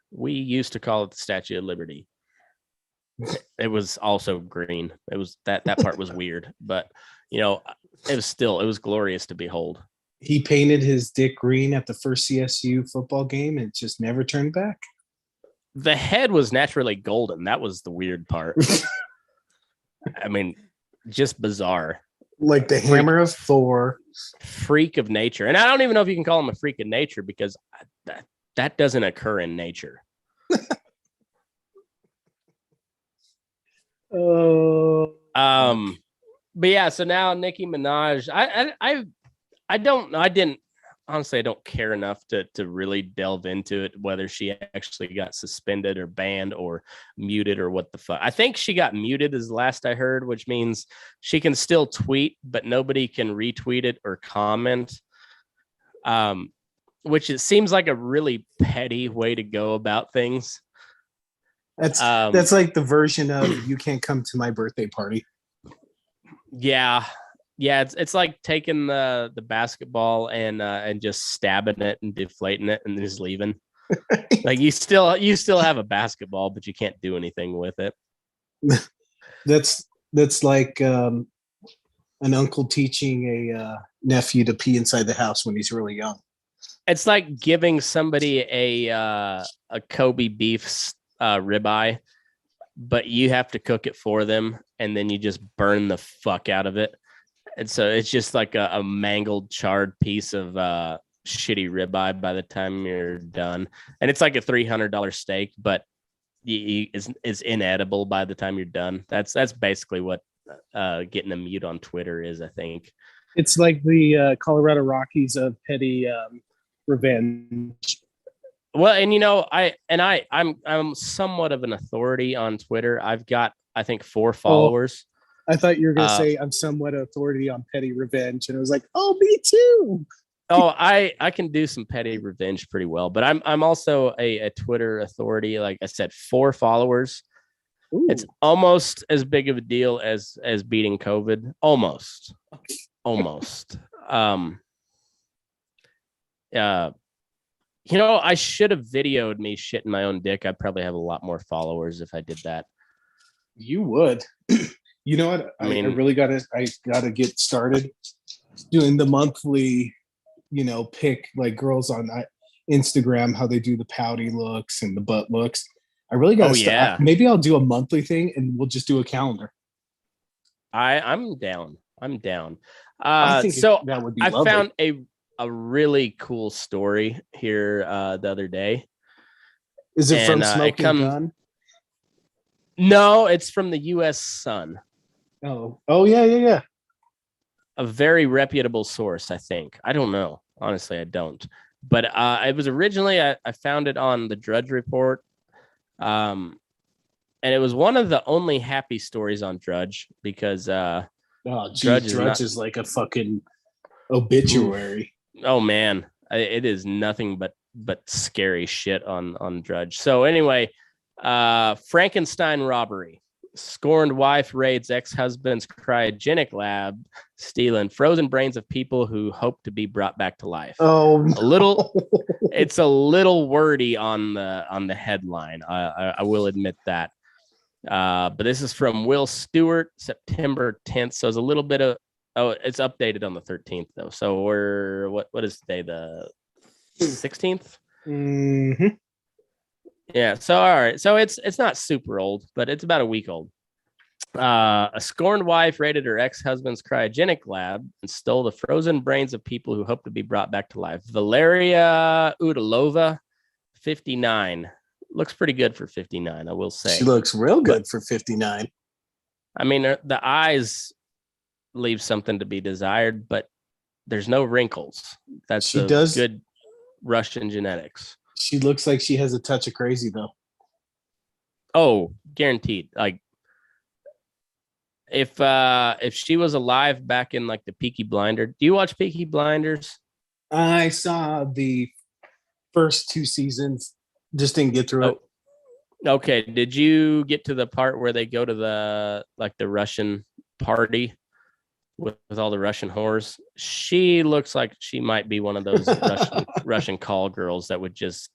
It was also green. It was that part was weird, but you know, it was glorious to behold. He painted his dick green at the first CSU football game and just never turned back. The head was naturally golden. That was the weird part. I mean, just bizarre. Like the hammer of Thor. Freak of nature. And I don't even know if you can call him a freak of nature, because that doesn't occur in nature. But yeah, so now Nicki Minaj, I don't know. honestly, I don't care enough to really delve into it, whether she actually got suspended or banned or muted or what the fuck. I think she got muted is the last I heard, which means she can still tweet, but nobody can retweet it or comment. Which it seems like a really petty way to go about things. That's like the version of you can't come to my birthday party. Yeah. It's like taking the basketball and just stabbing it and deflating it and then just leaving. Like you still have a basketball, but you can't do anything with it. That's like an uncle teaching a nephew to pee inside the house when he's really young. It's like giving somebody a Kobe beef ribeye, but you have to cook it for them, and then you just burn the fuck out of it. And so it's just like a mangled, charred piece of shitty ribeye by the time you're done. And it's like a $300 steak, but is inedible by the time you're done. That's basically what getting a mute on Twitter is, I think. It's like the Colorado Rockies of petty revenge. Well, and I'm somewhat of an authority on Twitter. I've got, I think, 4 followers. I thought you were going to say I'm somewhat authority on petty revenge, and it was like, oh, me too. Oh, I can do some petty revenge pretty well, but I'm also a Twitter authority. Like I said, 4 followers. Ooh. It's almost as big of a deal as beating COVID. Almost. I should have videoed me shitting my own dick. I'd probably have a lot more followers if I did that. You would. You know what? I really gotta get started doing the monthly, pick like girls on Instagram, how they do the pouty looks and the butt looks. I really gotta start. Maybe I'll do a monthly thing and we'll just do a calendar. I'm down. I think that would be lovely. I found a really cool story here the other day. Is it from Smoking Gun? No, it's from the U.S. Sun. Oh, yeah. A very reputable source, I think. I don't know. Honestly, I don't. But it was originally, I found it on the Drudge Report. And it was one of the only happy stories on Drudge because Drudge is like a fucking obituary. Oh, man. It is nothing but scary shit on Drudge. So anyway, Frankenstein robbery. Scorned wife raids ex-husband's cryogenic lab, stealing frozen brains of people who hope to be brought back to life. It's a little wordy on the headline. I will admit that. But this is from Will Stewart, September 10th. So it's a little bit of it's updated on the 13th though. So we're what is today, the 16th? Mm-hmm. Yeah, so all right. So it's not super old, but it's about a week old. A scorned wife raided her ex-husband's cryogenic lab and stole the frozen brains of people who hope to be brought back to life. Valeria Udalova, 59. Looks pretty good for 59, I will say. She looks real good for 59. I mean, the eyes leave something to be desired, but there's no wrinkles. That's good Russian genetics. She looks like she has a touch of crazy, though. Oh, guaranteed. Like, if she was alive back in like the Peaky Blinders, do you watch Peaky Blinders? I saw the first 2 seasons, just didn't get through it. Okay, did you get to the part where they go to the Russian party with all the Russian whores? She looks like she might be one of those Russian call girls that would just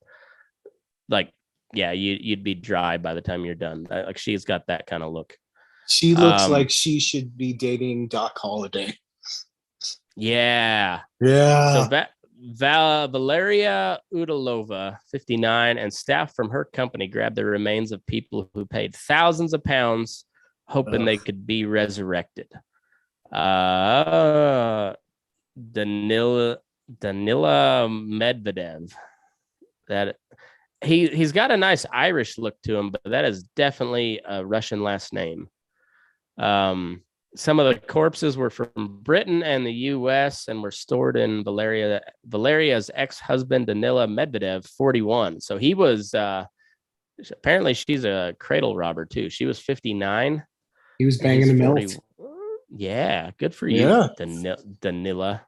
you'd be dry by the time you're done. Like, she's got that kind of look. She looks like she should be dating Doc Holliday. Yeah. So Valeria Udalova, 59, and staff from her company grabbed the remains of people who paid thousands of pounds hoping they could be resurrected. Danila Medvedev. That he's got a nice Irish look to him, but that is definitely a Russian last name. Some of the corpses were from Britain and the U.S. and were stored in Valeria's ex-husband Danila Medvedev, 41. So he was apparently she's a cradle robber too. She was 59 He was and banging he's the 40. milf. Yeah, good for you, Yeah. Danila.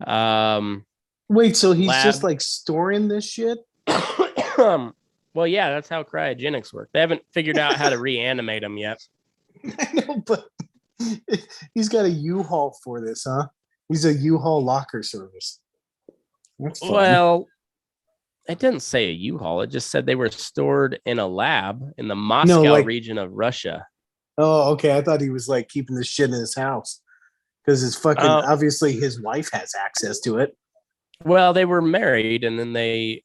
Um, Wait, so he's just lab. like storing this shit? Well, yeah, that's how cryogenics work. They haven't figured out how to reanimate them yet. I know, but he's got a U-Haul for this, huh? He's a U-Haul locker service. That's fun. Well, it didn't say a U-Haul. It just said they were stored in a lab in the No, Moscow like, region of Russia. oh, okay. I thought he was like keeping this shit in his house because it's fucking obviously his wife has access to it. Well, they were married and then they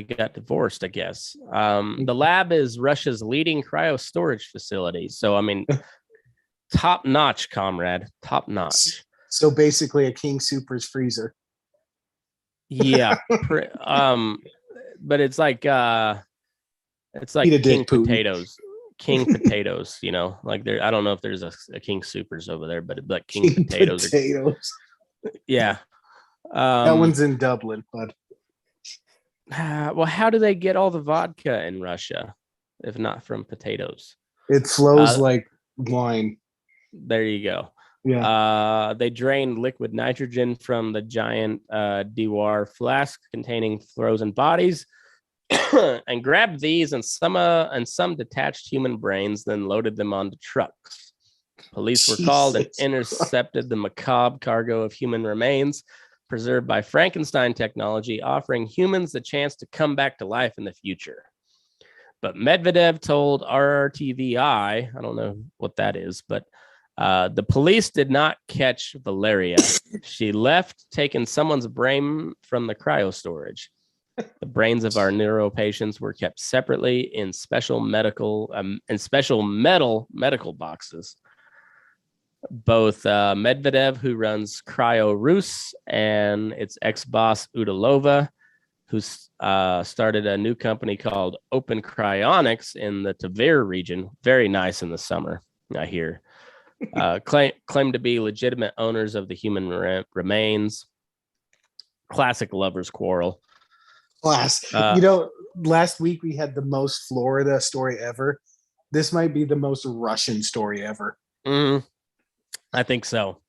got divorced, I guess. The lab is Russia's leading cryo storage facility. So, I mean, top notch, comrade, top notch. So basically, a King Super's freezer. Yeah, but it's like King potatoes. King potatoes, you know, like there. I don't know if there's a King Supers over there, but like King potatoes. Yeah. That one's in Dublin, but well, how do they get all the vodka in Russia if not from potatoes? It flows like wine. There you go. Yeah. They drained liquid nitrogen from the giant Dewar flask containing frozen bodies and grabbed these and some detached human brains, then loaded them onto trucks. Police were called and intercepted the macabre cargo of human remains preserved by Frankenstein technology, offering humans the chance to come back to life in the future. But Medvedev told RRTVI, I don't know what that is, but the police did not catch Valeria. She left, taking someone's brain from the cryo storage. The brains of our neuro patients were kept separately in special metal medical boxes. Both Medvedev, who runs Cryo Rus, and its ex-boss Udalova, who started a new company called Open Cryonics in the Tver region, very nice in the summer, I hear, claim to be legitimate owners of the human remains. Classic lovers quarrel. Last week we had the most Florida story ever. This might be the most Russian story ever. I think so.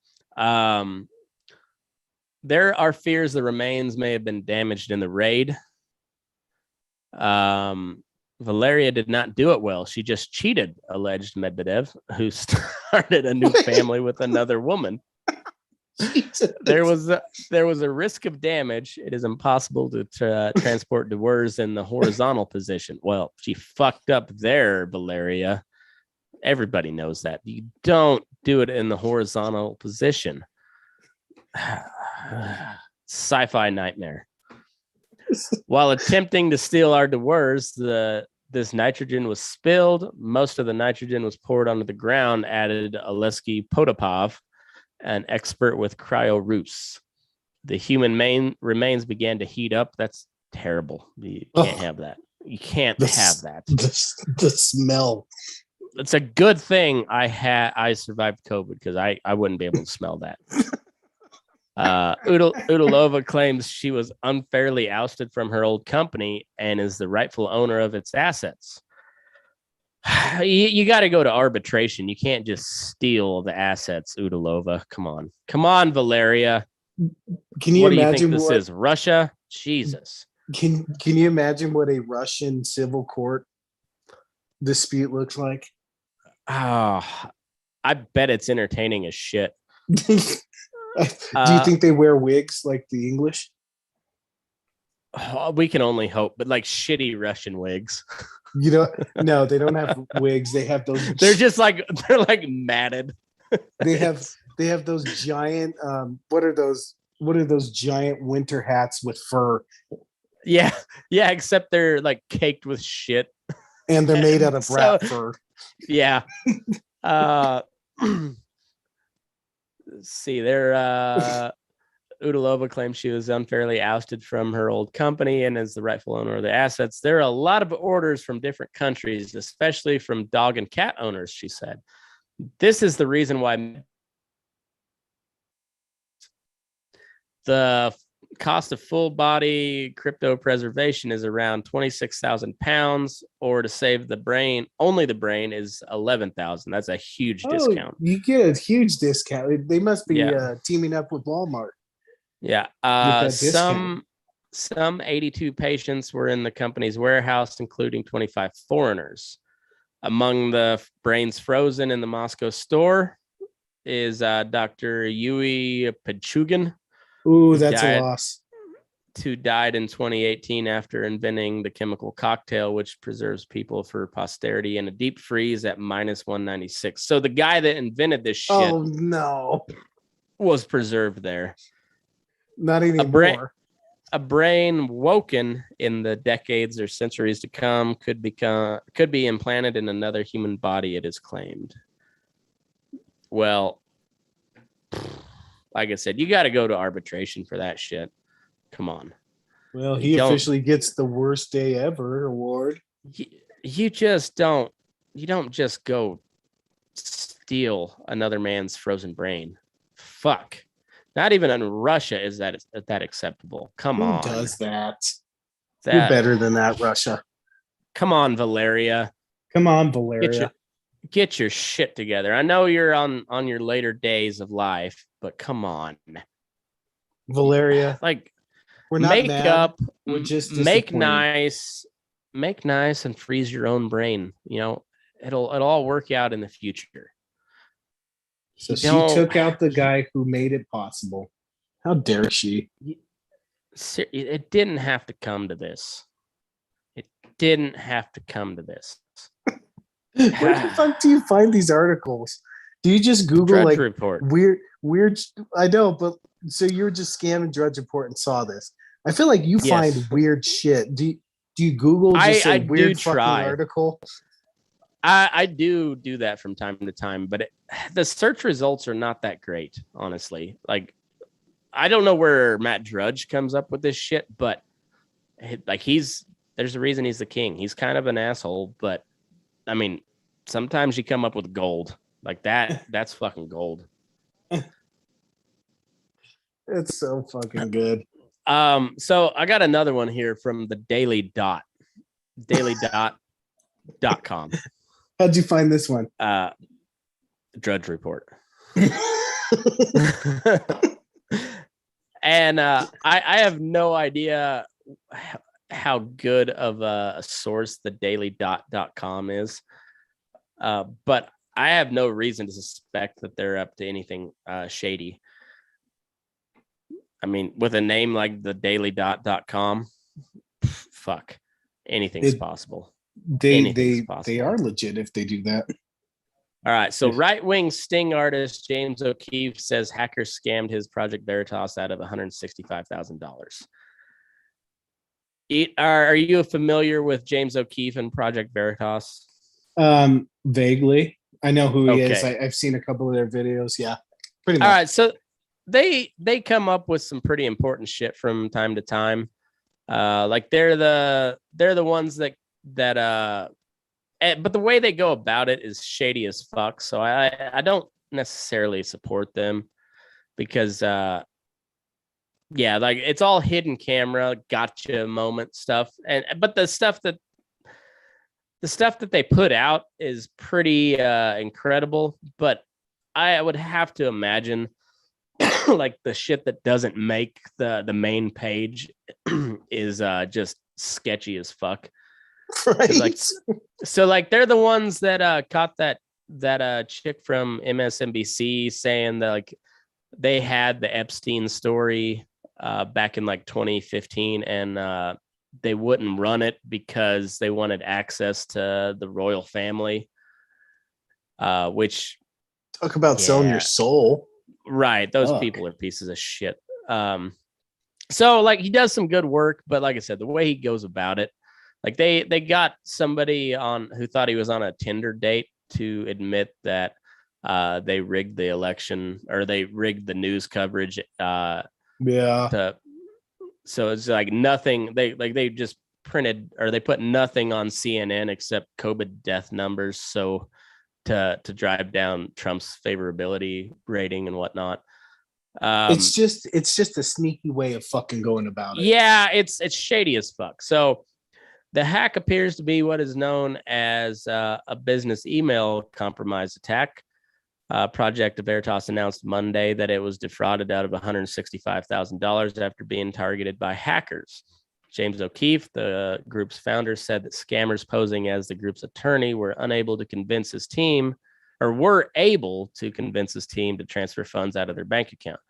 There are fears the remains may have been damaged in the raid. Valeria did not do it well. She just cheated, alleged Medvedev, who started a new family with another woman. There was a risk of damage. It is impossible to transport Dewars in the horizontal position. Well, she fucked up there, Valeria. Everybody knows that. You don't do it in the horizontal position. Sci-fi nightmare. While attempting to steal our Dewars, this nitrogen was spilled. Most of the nitrogen was poured onto the ground, added Oleski Potapov, an expert with Cryo Rus. The human remains began to heat up. That's terrible. You can't have that. You can't have that. The smell. It's a good thing I survived COVID because I wouldn't be able to smell that. Udalova claims she was unfairly ousted from her old company and is the rightful owner of its assets. You got to go to arbitration. You can't just steal the assets, Udalova. Come on, Valeria. Can you imagine this is? Russia? Jesus. Can you imagine what a Russian civil court dispute looks like? Oh, I bet it's entertaining as shit. Do you think they wear wigs like the English? We can only hope, but like shitty Russian wigs. No, they don't have wigs. They have those. They're like matted. They have those giant. What are those giant winter hats with fur? Yeah. Except they're like caked with shit, and they're made out of rat fur. Yeah. Let's see. Udalova claims she was unfairly ousted from her old company and is the rightful owner of the assets. There are a lot of orders from different countries, especially from dog and cat owners, she said. This is the reason why the cost of full body cryopreservation is around 26,000 pounds, or to save the brain, only the brain, is 11,000. That's a huge discount. You get a huge discount. They must be Yeah. teaming up with Walmart. Yeah. Get that discount. Some 82 patients were in the company's warehouse, including 25 foreigners. Among the brains frozen in the Moscow store is Dr. Yuri Pachugin, Ooh, that's a loss. who died in 2018 after inventing the chemical cocktail, which preserves people for posterity in a deep freeze at minus 196. So the guy that invented this shit was preserved there. Not anymore. A brain woken in the decades or centuries to come could be implanted in another human body, it is claimed. Well, like I said, you got to go to arbitration for that shit. Come on. Well, he officially gets the worst day ever award. You just don't. You don't just go steal another man's frozen brain. Fuck. Not even in Russia is that acceptable. Come on. Who does that? You're better than that, Russia. Come on, Valeria. Come on, Valeria. Get your shit together. I know you're on your later days of life, but come on, Valeria. Like, we're not make mad. up. We're just make nice and freeze your own brain. You know, it'll all work out in the future. So she took out the guy who made it possible. How dare she? It didn't have to come to this. It didn't have to come to this. Where the fuck do you find these articles? Do you just Google Drudge like Report. weird? I know, but so you're just scanning Drudge Report and saw this. I feel like you find weird shit. Do you Google just a weird fucking article? I do that from time to time, but the search results are not that great, honestly. Like, I don't know where Matt Drudge comes up with this shit, but like there's a reason he's the king. He's kind of an asshole, but I mean, sometimes you come up with gold like that. That's fucking gold. It's so fucking good. So I got another one here from the Daily Dot, daily.com. How'd you find this one? Drudge Report. And I have no idea how good of a source the daily.com is. But I have no reason to suspect that they're up to anything shady. I mean, with a name like the daily.com, fuck, anything's possible. They are legit if they do that. All right. So right-wing sting artist James O'Keefe says hackers scammed his Project Veritas out of $165,000. Are you familiar with James O'Keefe and Project Veritas? Vaguely. I know who he is. I've seen a couple of their videos. Yeah. Pretty much. All right. So they come up with some pretty important shit from time to time. Like they're the ones that but the way they go about it is shady as fuck. So I don't necessarily support them because like it's all hidden camera, gotcha moment stuff. But the stuff that they put out is pretty incredible. But I would have to imagine like the shit that doesn't make the main page is just sketchy as fuck. Right. So they're the ones that caught that chick from MSNBC saying that like they had the Epstein story back in like 2015 and they wouldn't run it because they wanted access to the royal family, which talk about selling your soul. Right. Those people are pieces of shit. So like he does some good work, but like I said, the way he goes about it, like they got somebody on who thought he was on a Tinder date to admit that they rigged the election or they rigged the news coverage. So it's like nothing. They just printed or they put nothing on CNN except COVID death numbers. So to drive down Trump's favorability rating and whatnot. It's just a sneaky way of fucking going about it. Yeah, it's shady as fuck. So the hack appears to be what is known as a business email compromise attack. Project Veritas announced Monday that it was defrauded out of $165,000 after being targeted by hackers. James O'Keefe, the group's founder, said that scammers posing as the group's attorney were able to convince his team to transfer funds out of their bank account.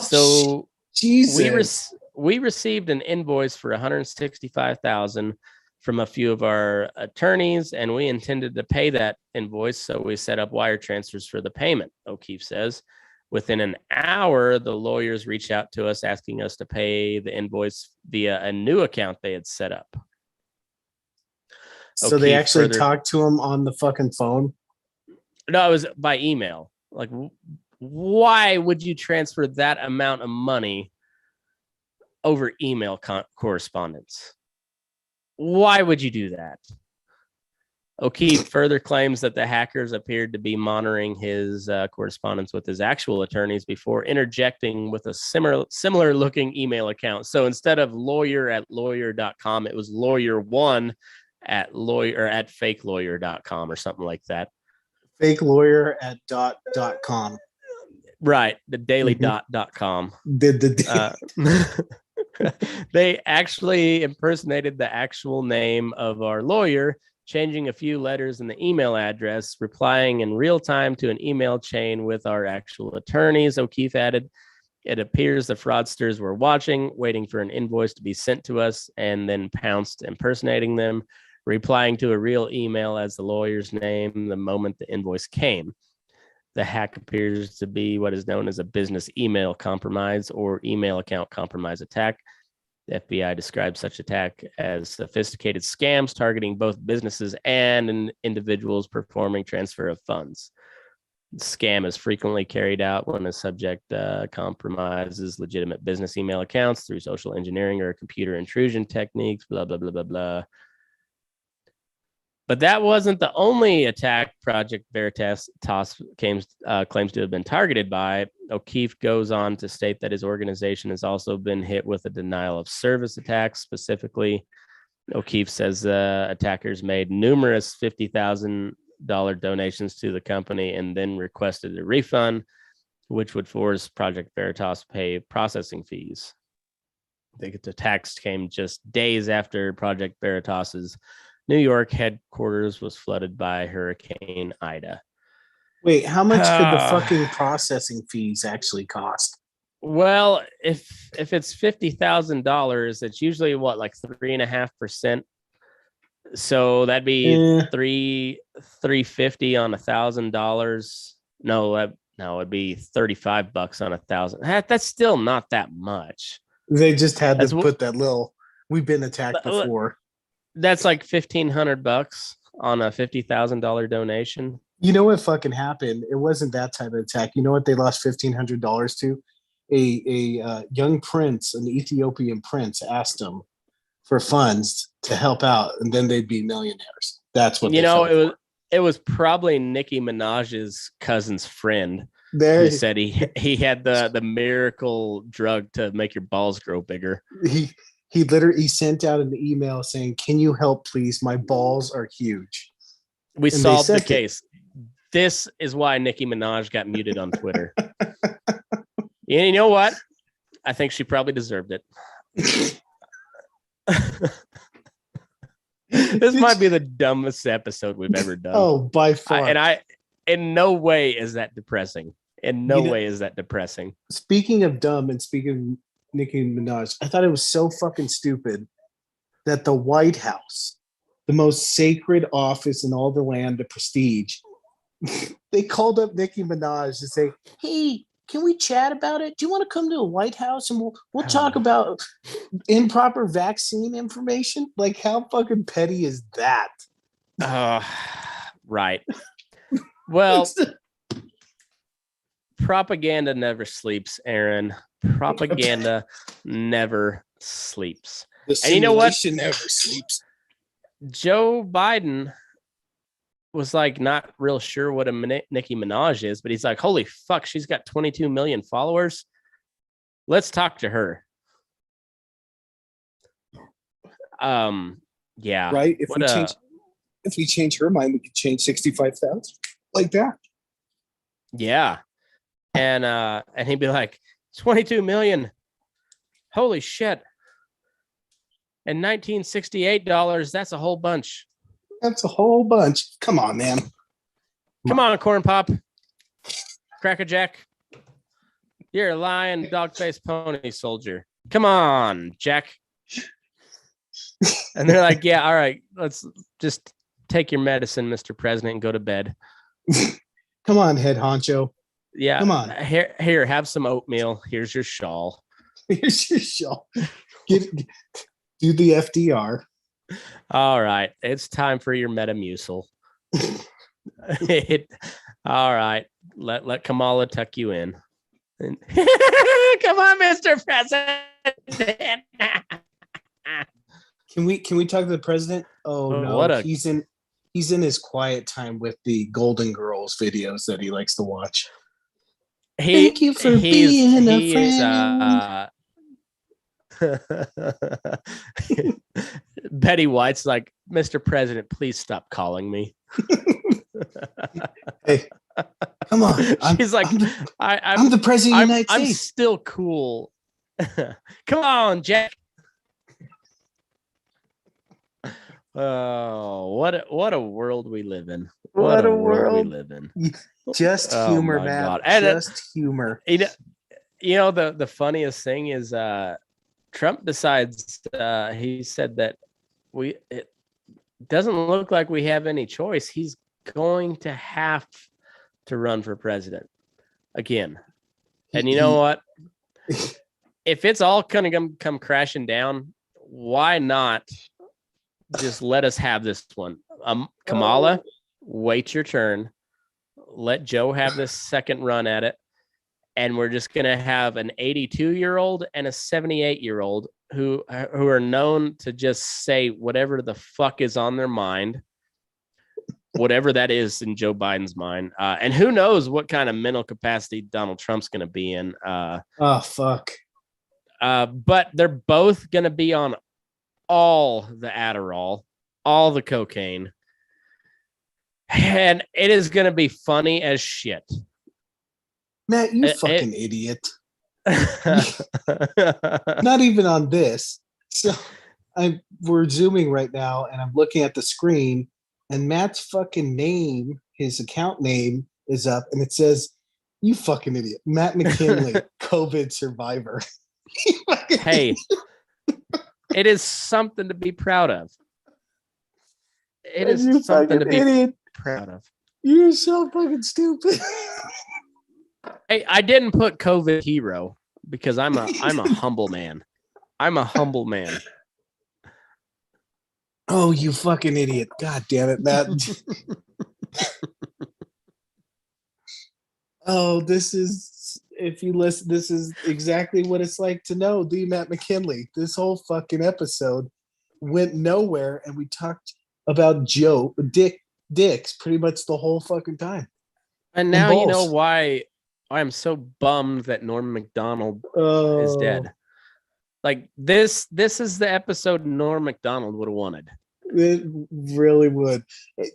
So Jesus. we received an invoice for $165,000 from a few of our attorneys, and we intended to pay that invoice, so we set up wire transfers for the payment, O'Keefe says. Within an hour, the lawyers reached out to us asking us to pay the invoice via a new account they had set up. So they actually talked to him on the fucking phone? No, it was by email. Like, why would you transfer that amount of money over email correspondence? Why would you do that? O'Keefe further claims that the hackers appeared to be monitoring his correspondence with his actual attorneys before interjecting with a similar looking email account. So instead of lawyer@lawyer.com, it was lawyer1 at fakelawyer.com or something like that. Fake lawyer at .com. Right, the daily.com. They actually impersonated the actual name of our lawyer, changing a few letters in the email address, replying in real time to an email chain with our actual attorneys. O'Keefe added, it appears the fraudsters were watching, waiting for an invoice to be sent to us, and then pounced, impersonating them, replying to a real email as the lawyer's name the moment the invoice came. The hack appears to be what is known as a business email compromise or email account compromise attack. The FBI describes such attack as sophisticated scams targeting both businesses and individuals performing transfer of funds. The scam is frequently carried out when a subject compromises legitimate business email accounts through social engineering or computer intrusion techniques, blah, blah, blah, blah, blah. But that wasn't the only attack Project Veritas claims to have been targeted by. O'Keefe goes on to state that his organization has also been hit with a denial of service attack. Specifically, O'Keefe says attackers made numerous $50,000 donations to the company and then requested a refund, which would force Project Veritas to pay processing fees. The attacks came just days after Project Veritas's New York headquarters was flooded by Hurricane Ida. Wait, how much could the fucking processing fees actually cost? Well, if it's $50,000, it's usually what, like 3.5%. So that'd be $350 on $1,000. No, it'd be $35 on $1,000. That's still not that much. They just had to put that little. We've been attacked before. That's like $1,500 on a $50,000 donation. You know what fucking happened? It wasn't that type of attack. You know what they lost $1,500 to? A young prince, an Ethiopian prince, asked them for funds to help out, and then they'd be millionaires. That's what it was probably Nicki Minaj's cousin's friend who said he had the miracle drug to make your balls grow bigger. He literally sent out an email saying, "Can you help, please? My balls are huge." We solved the case. This is why Nicki Minaj got muted on Twitter. You know what? I think she probably deserved it. This might be the dumbest episode we've ever done. Oh, by far. In no way is that depressing. In no way is that depressing. Speaking of dumb and speaking of Nicki Minaj, I thought it was so fucking stupid that the White House, the most sacred office in all the land, the prestige, they called up Nicki Minaj to say, "Hey, can we chat about it? Do you want to come to the White House and we'll talk about improper vaccine information?" Like, how fucking petty is that? Right. Well, propaganda never sleeps, Aaron. Propaganda never sleeps. The simulation never sleeps. Joe Biden was like not real sure what a Nicki Minaj is, but he's like, holy fuck, she's got 22 million followers. Let's talk to her. Yeah. Right. If we change her mind, we could change 65,000 like that. Yeah. And he'd be like, 22 million. Holy shit. And $1968, that's a whole bunch. That's a whole bunch. Come on, man. Come on, Corn Pop. Cracker Jack. You're a lying dog-faced pony soldier. Come on, Jack. And they're like, yeah, all right, let's just take your medicine, Mr. President, and go to bed. Come on, head honcho. Yeah. Come on. Here, have some oatmeal. Here's your shawl. Here's your shawl. Do the FDR. All right. It's time for your Metamucil. All right. Let Kamala tuck you in. Come on, Mr. President. Can we talk to the president? Oh no, he's in his quiet time with the Golden Girls videos that he likes to watch. Thank you for being a friend. Betty White's like, Mr. President, please stop calling me. Hey, come on. She's like, I'm the president of the United States. I'm still cool. Come on, Jack. Oh, what a world we live in. What a world we live in. Just humor, man. Just humor. You know, the funniest thing is Trump decides, he said that it doesn't look like we have any choice. He's going to have to run for president again. And you know what? If it's all going to come crashing down, why not just let us have this one? Kamala, wait your turn. Let Joe have this second run at it. And we're just going to have an 82-year-old and a 78-year-old who are known to just say whatever the fuck is on their mind, whatever that is in Joe Biden's mind. And who knows what kind of mental capacity Donald Trump's going to be in. Oh, fuck. But they're both going to be on all the Adderall, all the cocaine. And it is going to be funny as shit. Matt, you fucking idiot. Not even on this. So we're zooming right now and I'm looking at the screen and Matt's fucking name, his account name is up and it says, you fucking idiot. Matt McKinley, COVID survivor. Hey, it is something to be proud of. It is something to be proud of. You're so fucking stupid. Hey, I didn't put COVID hero because I'm a humble man. I'm a humble man. Oh, you fucking idiot. God damn it, Matt. Oh, this is, if you listen, this is exactly what it's like to know the Matt McKinley. This whole fucking episode went nowhere and we talked about dicks pretty much the whole fucking time. And now you know why I'm so bummed that Norm Macdonald is dead. Like this is the episode Norm Macdonald would have wanted. It really would.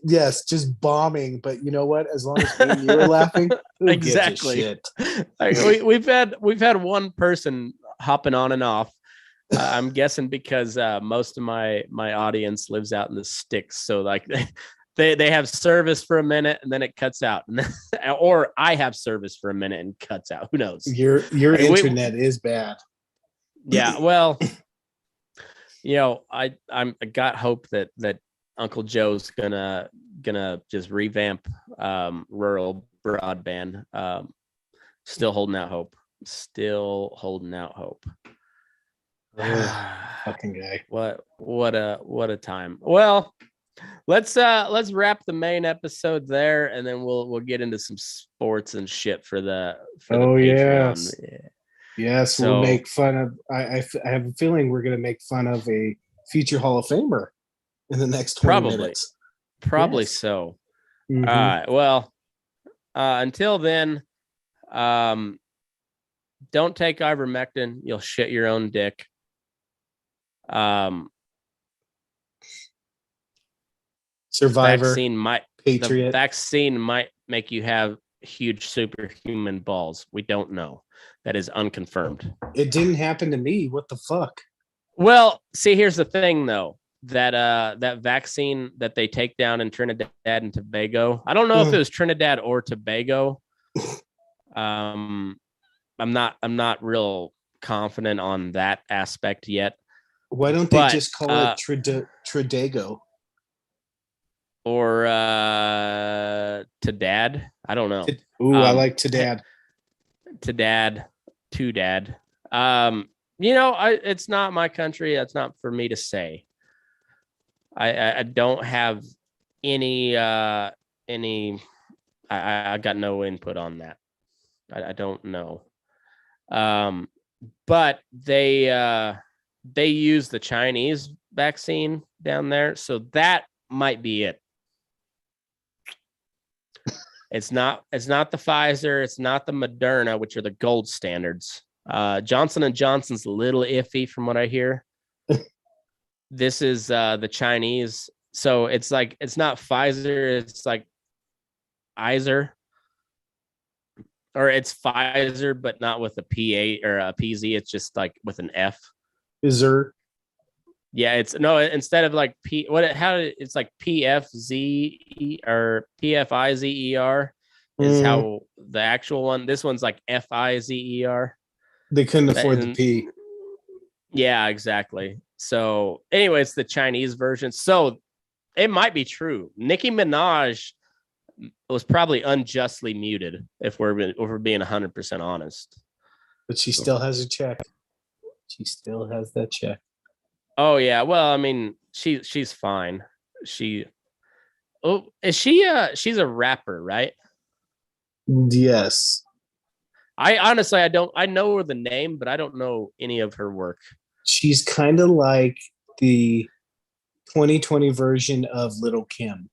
Yes, just bombing. But you know what? As long as me and you were laughing, exactly. Like, we've had one person hopping on and off. I'm guessing because most of my audience lives out in the sticks, so like they have service for a minute and then it cuts out, or I have service for a minute and cuts out. Who knows? Your internet is bad. Yeah, well, you know, I got hope that Uncle Joe's gonna just revamp rural broadband. Still holding out hope. Fucking guy. What a time. Well, let's wrap the main episode there, and then we'll get into some sports and shit for the Patreon. Yes, so, we'll make fun of. I have a feeling we're going to make fun of a future Hall of Famer in the next 20 minutes. Probably so. Mm-hmm. All right. Well, until then, don't take ivermectin. You'll shit your own dick. Survivor, the Patriot. vaccine might make you have huge superhuman balls. We don't know. That is unconfirmed. It didn't happen to me. What the fuck? Well, see, here's the thing though. That vaccine that they take down in Trinidad and Tobago. I don't know if it was Trinidad or Tobago. I'm not real confident on that aspect yet. Why don't they just call it Tridago? Or to dad? I don't know. I like to dad. To dad. It's not my country. That's not for me to say. I don't have any I got no input on that. I don't know. But they use the Chinese vaccine down there, so that might be it. It's not the Pfizer, it's not the Moderna, which are the gold standards. Johnson & Johnson's a little iffy from what I hear. This is the Chinese. So it's like, it's not Pfizer, it's like Pfizer. Or it's Pfizer, but not with a PA or a PZ. It's just like with an F. Pfizer. Yeah, it's no, instead of like it's like PFZ or PFIZER is how the actual one. This one's like FIZER. They couldn't afford the P. Yeah, exactly. So anyway, it's the Chinese version. So it might be true. Nicki Minaj was probably unjustly muted if we're being 100% honest. But she still has a check. She still has that check. Oh yeah, well, I mean, she's fine. She's a rapper, right? Yes. I honestly I know her the name, but I don't know any of her work. She's kind of like the 2020 version of Little Kim.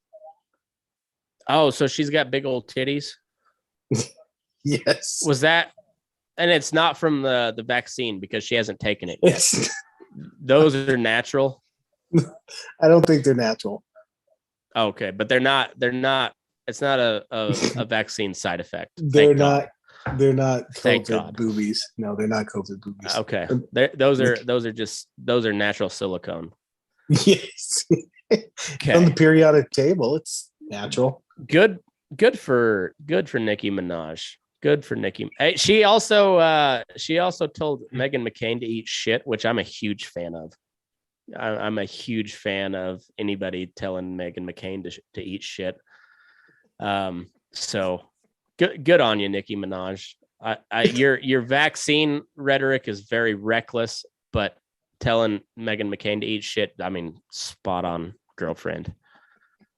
Oh, so she's got big old titties? Yes. Was that, and it's not from the vaccine because she hasn't taken it yet. Those are natural. I don't think they're natural. Okay, but they're not. It's not a vaccine side effect. They're not COVID boobies. No, they're not COVID boobies. Okay, those are natural silicone. Yes. Okay. On the periodic table, it's natural. Good for Nicki Minaj. Good for Nicki. Hey, she also told Meghan McCain to eat shit, which I'm a huge fan of. I'm a huge fan of anybody telling Meghan McCain to eat shit. So good on you, Nicki Minaj. Your vaccine rhetoric is very reckless, but telling Meghan McCain to eat shit, I mean, spot on, girlfriend.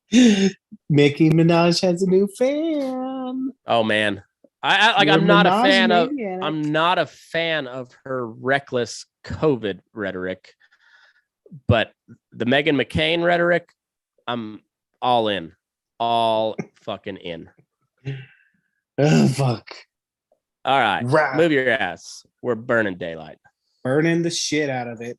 Nicki Minaj has a new fan. Oh man. I'm not a fan of her reckless COVID rhetoric, but the Meghan McCain rhetoric, I'm all in, all fucking in. Oh fuck! All right, move your ass. We're burning daylight. Burning the shit out of it.